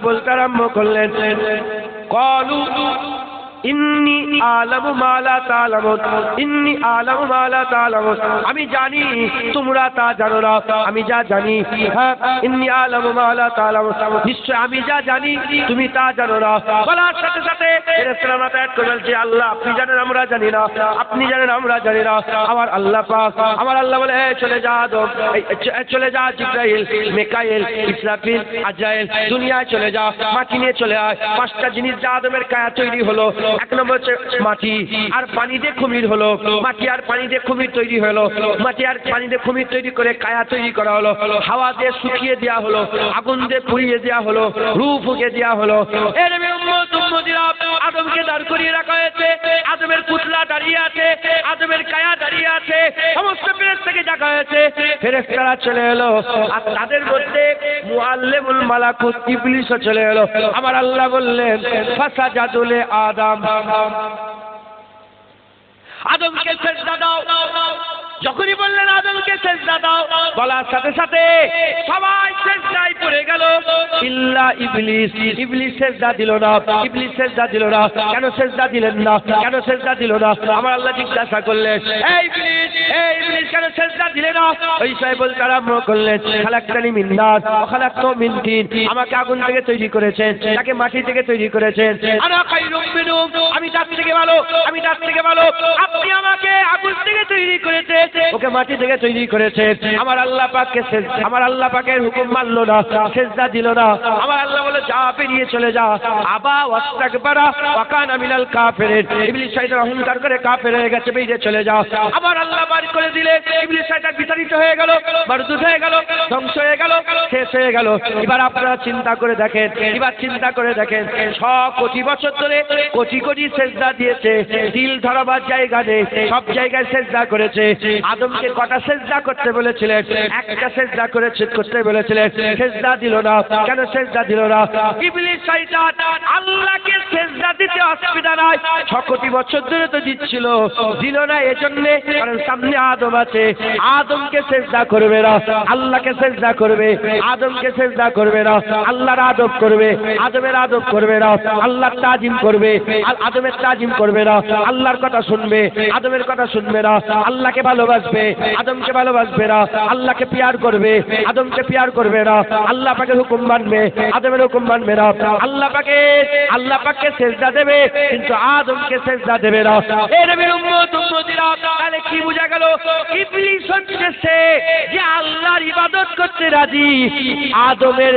বলতে আরম্ভ করলেন, ক্বালু ইন্নী আলামু মা লা তা'লামুন, আমি জানি তোমরা তা জানো না, আমি যা জানি। হ্যাঁ, ইন্নী আলামু মা লা তা'লামুন, নিশ্চয় আমি যা জানি তুমি তা জানো না। বলার সাথে সাথে ফেরেশতারা মাথা হেঁট করে বলছে, আল্লাহ আপনি জানেন আমরা জানি না, আপনি জানেন আমরা জানি না। আমার আল্লাহ বলে, চলে যা আদম, চলে যা জিবরাইল, মিকাইল, ইসরাফিল, আজরাইল, দুনিয়ায় চলে যা, মাটি নিয়ে চলে আয়। 5টা জিনিস যা আদমের কায়া তৈরি হলো। 1 নম্বর হচ্ছে মাটি আর পানি দিয়ে কুমির হলো, মাটি আর পানি দিয়ে কুমির তৈরি হলো, মাটি আর পানি দিয়ে কুমির তৈরি করে কায়া তৈরি করা হলো, হাওয়া দিয়ে শুকিয়ে দেওয়া হলো, আগুন দিয়ে পুড়িয়ে দেওয়া হলো, রূহ ফুঁকে দেওয়া হলো। এর উম্মতিরা, আদমকে দাঁড় করিয়ে রাখা হয়েছে, আদমের পুতলা দাঁড়িয়ে আছে, আদমের কায়া দাঁড়িয়ে আছে, সমস্ত ফেরেশতাকে ডাকা হয়েছে। ফেরেশতারা চলে এলো, আর তাদের মধ্যে মুআল্লিমুল মালাকুত ইবলিসও চলে এলো। আমার আল্লাহ বললেন, ফাসাজাদু লি আদম, আদমকে সেজদা দাও। যখনই বললেন আদমকে সেজদা দাও, বলার সাথে সাথে সবাই সেজদায় পড়ে গেল, ইল্লা ইবলিস। ইবলিস সেজদা দিল না। কেন সেজদা দিলেন না? আমার আল্লাহ জিজ্ঞাসা করলেন, এই ইবলিস কেন সেজদা দিলে না? ওই সাহেব বলতে আরম্ভ করলেন, খালাকতানি মিন নার ওয়া খালাকতাহু মিন তিন, আমাকে আগুন থেকে তৈরি করেছেন, তাকে মাটি থেকে তৈরি করেছেন। আনা খায়রুম মিনহু, আমি তার থেকে ভালো। আপনি আমাকে আগুন থেকে তৈরি করেছেন, ওকে মাটি থেকে তৈরি করেছে। আমার আল্লাহ পাকের হুকুম মানলো না, সেজদা দিল না। আমার আল্লাহ বলে, যা বেরিয়ে চলে যা। আবা ওয়াস্তাকবারা ওয়া কানা মিনাল কাফিরিন, ইবলিস শয়তান অহংকার করে কাফের হয়ে গেছে, বেরিয়ে চলে যা। আমার আল্লাহ বার করে দিলে ইবলিস শয়তান বিতাড়িত হয়ে গেল, মারদুদ হয়ে গেল, ধ্বংস হয়ে গেল, শেষ হয়ে গেল। এবার আপনারা চিন্তা করে দেখেন, 6 কোটি বছর ধরে কোটি কোটি সেজদা দিয়েছে, দিল ধরাবার জায়গা নেই, সব জায়গায় সেজদা করেছে। আদমকে কটা সেজদা করতে বলেছিলেন? একটা সেজদা করতে বলেছিলেন, সেজদা দিল না। কেন সেজদা দিল না? ইবলিস শয়তান আল্লাহকে সেজদা দিতে অসুবিধা নাই, 6 কোটি বছর ধরে তো দিচ্ছিল, দিল না এজন্য কারণ সামনে আদম আছে, আদমকে সেজদা করবে না, আল্লাহকে সেজদা করবে, আদমকে সেজদা করবে না, আল্লাহর আদব করবে, আদমের আদব করবে না, আল্লাহর তাজিম করবে, আদমের তাজিম করবে না, আল্লাহর কথা শুনবে, আদমের কথা শুনবে না, আল্লাহকে ভালোবাসবে, আদমকে ভালোবাসবে না, আল্লাহকে পিয়ার করবে, আদমকে পিয়ার করবে না, আল্লাহ পাকের হুকুম মানবে, আদমের হুকুম মানবে না, আল্লাহ পাককে সেজদা দেবে কিন্তু আদমকে সেজদা দেবে না। এই নবীর উম্মতিরা তাহলে কি বোঝা গেল? ইবলিস হচ্ছে সে যে আল্লাহর ইবাদত করতে রাজি, আদমের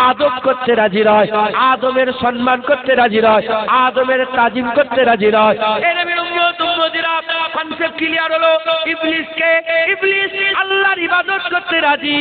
আদব করতে রাজি নয়, আদমের সম্মান করতে রাজি নয়, আদমের তাজিম করতে রাজি নয়। এই নবীর উম্মতিরা কনসেপ্ট ক্লিয়ার হলো? ইবলিস আল্লাহর ইবাদত করতে রাজি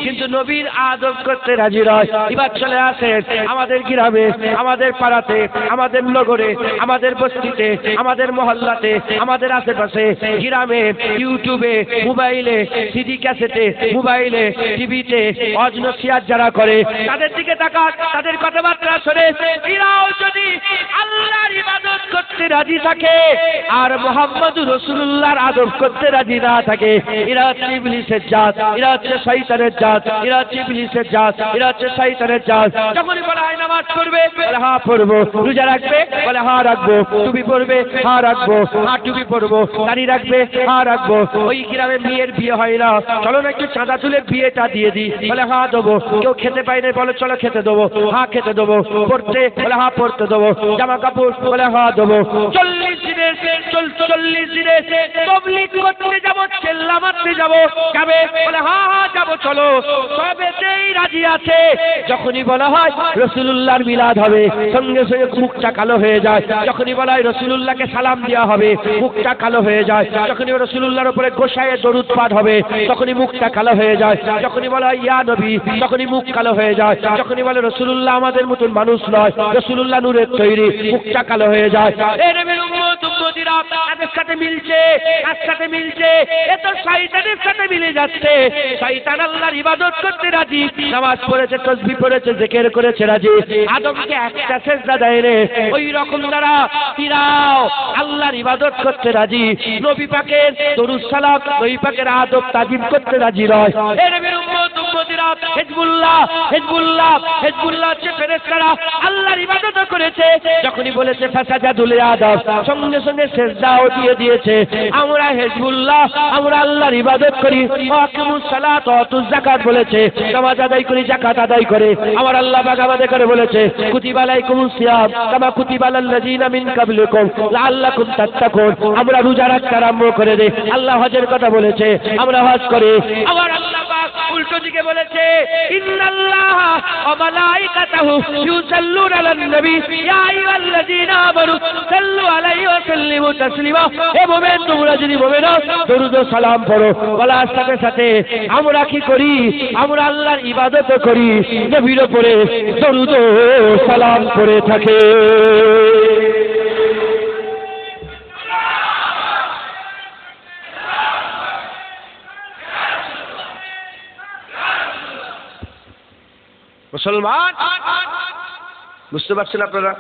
কিন্তু নবীর আদব করতে রাজি নয়। এবার চলে আসে আমাদের গ্রামে, আমাদের পাড়াতে, আমাদের নগরে, আমাদের বস্তিতে, আমাদের মহল্লাতে, আমাদের আশেপাশে, গ্রামে, ইউটিউবে, মোবাইলে, সিডি ক্যাসেটে, মোবাইলে, টিভিতে অজনসিয়াত যারা করে তাদের দিকে তাকান, তাদের কথাবার্তা শোনে, এরাও যদি আল্লাহর ইবাদত করতে রাজি থাকে আর মুহাম্মদুর রাসূলুল্লাহর আদব করতে রাজি না থাকে, এরা হচ্ছে ইবলিসের জাত, এরা হচ্ছে শয়তানের জাত, এরা হচ্ছে ইবলিসের জাত, এরা হচ্ছে শয়তানের জাত। যখনই বলা হয় নামাজ পড়বে, বলে হ্যাঁ পড়বো, রোজা রাখবে, বলে হ্যাঁ রাখবো, টুপি পরবে, হ্যাঁ রাখবো, হ্যাঁ টুপি পরবো, দাড়ি রাখবে, হ্যাঁ রাখবো। ওই গ্রামে মেয়ের বিয়ে হয় না, চলো না একটু চাঁদা তুলে বিয়েটা দিয়ে দিই, বলে হ্যাঁ দেবো। কেউ খেতে পাই না, বলে চলো খেতে দেবো, হ্যাঁ খেতে দেবো। পড়তে, বলে হ্যাঁ পড়তে দেবো। জামা কাপড়, বলে হ্যাঁ দেবো। 40 দিনে তাবলীগ করতে যাবো, চেল্লা মারতে যাবো, যাবে, বলে হ্যাঁ হ্যাঁ যাবো চলো, সবেতেই রাজি আছে। যখনই বলা হয় রাসূলুল্লাহর মিলাদ হবে, সঙ্গে সঙ্গে মুখটা কালো হয়ে যায়। যখনই বলা হয় রাসূলুল্লাহকে সালাম দেওয়া হবে, মুখটা কালো হয়ে যায়। যখনই রাসূলুল্লাহর উপরে গোসায়ে দরুদ পাঠ হবে, তখনই মুখটা কালো হয়ে যায়। যখনই বলা হয় ইয়া নবী, তখনই মুখ কালো হয়ে যায়। যখনই বলে রাসূলুল্লাহ আমাদের মতন মানুষ নয়, রাসূলুল্লাহ নূরের তৈরি, মুখটা কালো হয়ে যায়। এই নবীর উম্মতিরা তাদের সাথে মিলছে, কার সাথে মিলছে? এ তো শয়তানের সাথে মিলে যাচ্ছে। শয়তান আল্লাহর ইবাদত করতে রাজি, নামাজ পড়েছে, তাসবিহ পড়েছে, জিকির করেছে রাজি, আদমকে একটা সেজদা দেয় রে। ওই রকম দ্বারা ফিরাও আল্লাহর ইবাদত করতে রাজি, নবী পাকের দরুদ সালাম, নবী পাকের আদব তাজিম করতে রাজি নয়। এই নবীর উম্মতিরা হিজবুল্লাহ হচ্ছে ফেরেশতারা আল্লাহর ইবাদত করেছে। যখনই বলেছে ফাসাজাদুল আদম, সঙ্গে সঙ্গে সেজদাও দিয়ে দিয়েছে। আমরা হিজবুল্লাহ, আমরা আল্লাহর ইবাদত করি, আকিমুস সালাত ওয়া আতুজ যাকাত বলেছে, নামাজ আদায় করি, যাকাত আদায় করে। আমার আল্লাহ পাক আমাদের করে বলেছে কুতিবা আলাইকুমুস সিয়াম কামা কুতিবা আলাল লাযিনা মিন কাবলিকুম লাআল্লাকুম তাত্তাকুন। আমরা রোজা রাখতে আরম্ভ করে দেই। আল্লাহ হজের কথা বলেছে, আমরা হজ করি। আমার আল্লাহ পাক উল্টো দিকে বলেছে ইন্নাল্লাহা ওয়া মালাইকাতাহু ইউসাল্লুনা আলান নবী ইয়া আইয়ুহাল্লাযীনা আমানু সাল্লু আলাইহি ওয়া সাল্লিমু তাসলিমা। হে মুমিন, তোমরা যদি মুমিন হও দরুদ ও সালাম পড়ো। বলার সাথে সাথে আমরা কি করি? আমরা আল্লাহর ইবাদত করি, নবীর উপরে দরুদ ও সালাম করে থাকে। মুসলমান বুঝতে পারছেন আপনারা?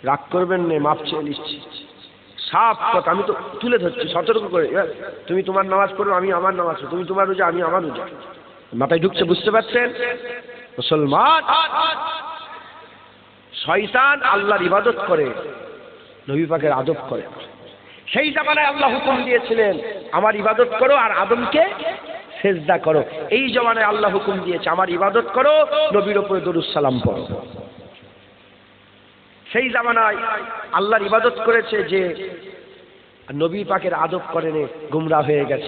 রাগ করবেন না, মাপ চেয়ে নিচ্ছি, সাফ কথা আমি তো তুলে ধরছি সতর্ক করে। তুমি তোমার নামাজ পড়ো, আমি আমার নামাজ পড়ো, তুমি তোমার রোজা, আমি আমার রোজা। মাথায় ঢুকছে? বুঝতে পারছেন মুসলমান? শয়তান আল্লাহর ইবাদত করে, নবী পাকের আদব করে। সেই জামানায় আল্লাহ হুকুম দিয়েছিলেন আমার ইবাদত করো আর আদমকে সেজদা করো। এই জামানায় আল্লাহ হুকুম দিয়েছে আমার ইবাদত করো, নবীর উপরে দরুদ সালাম পড়ো। সেই জামানায় আল্লাহর ইবাদত করেছে যে নবী পাকের আদব করেনি, গুমরাহ হয়ে গেছে।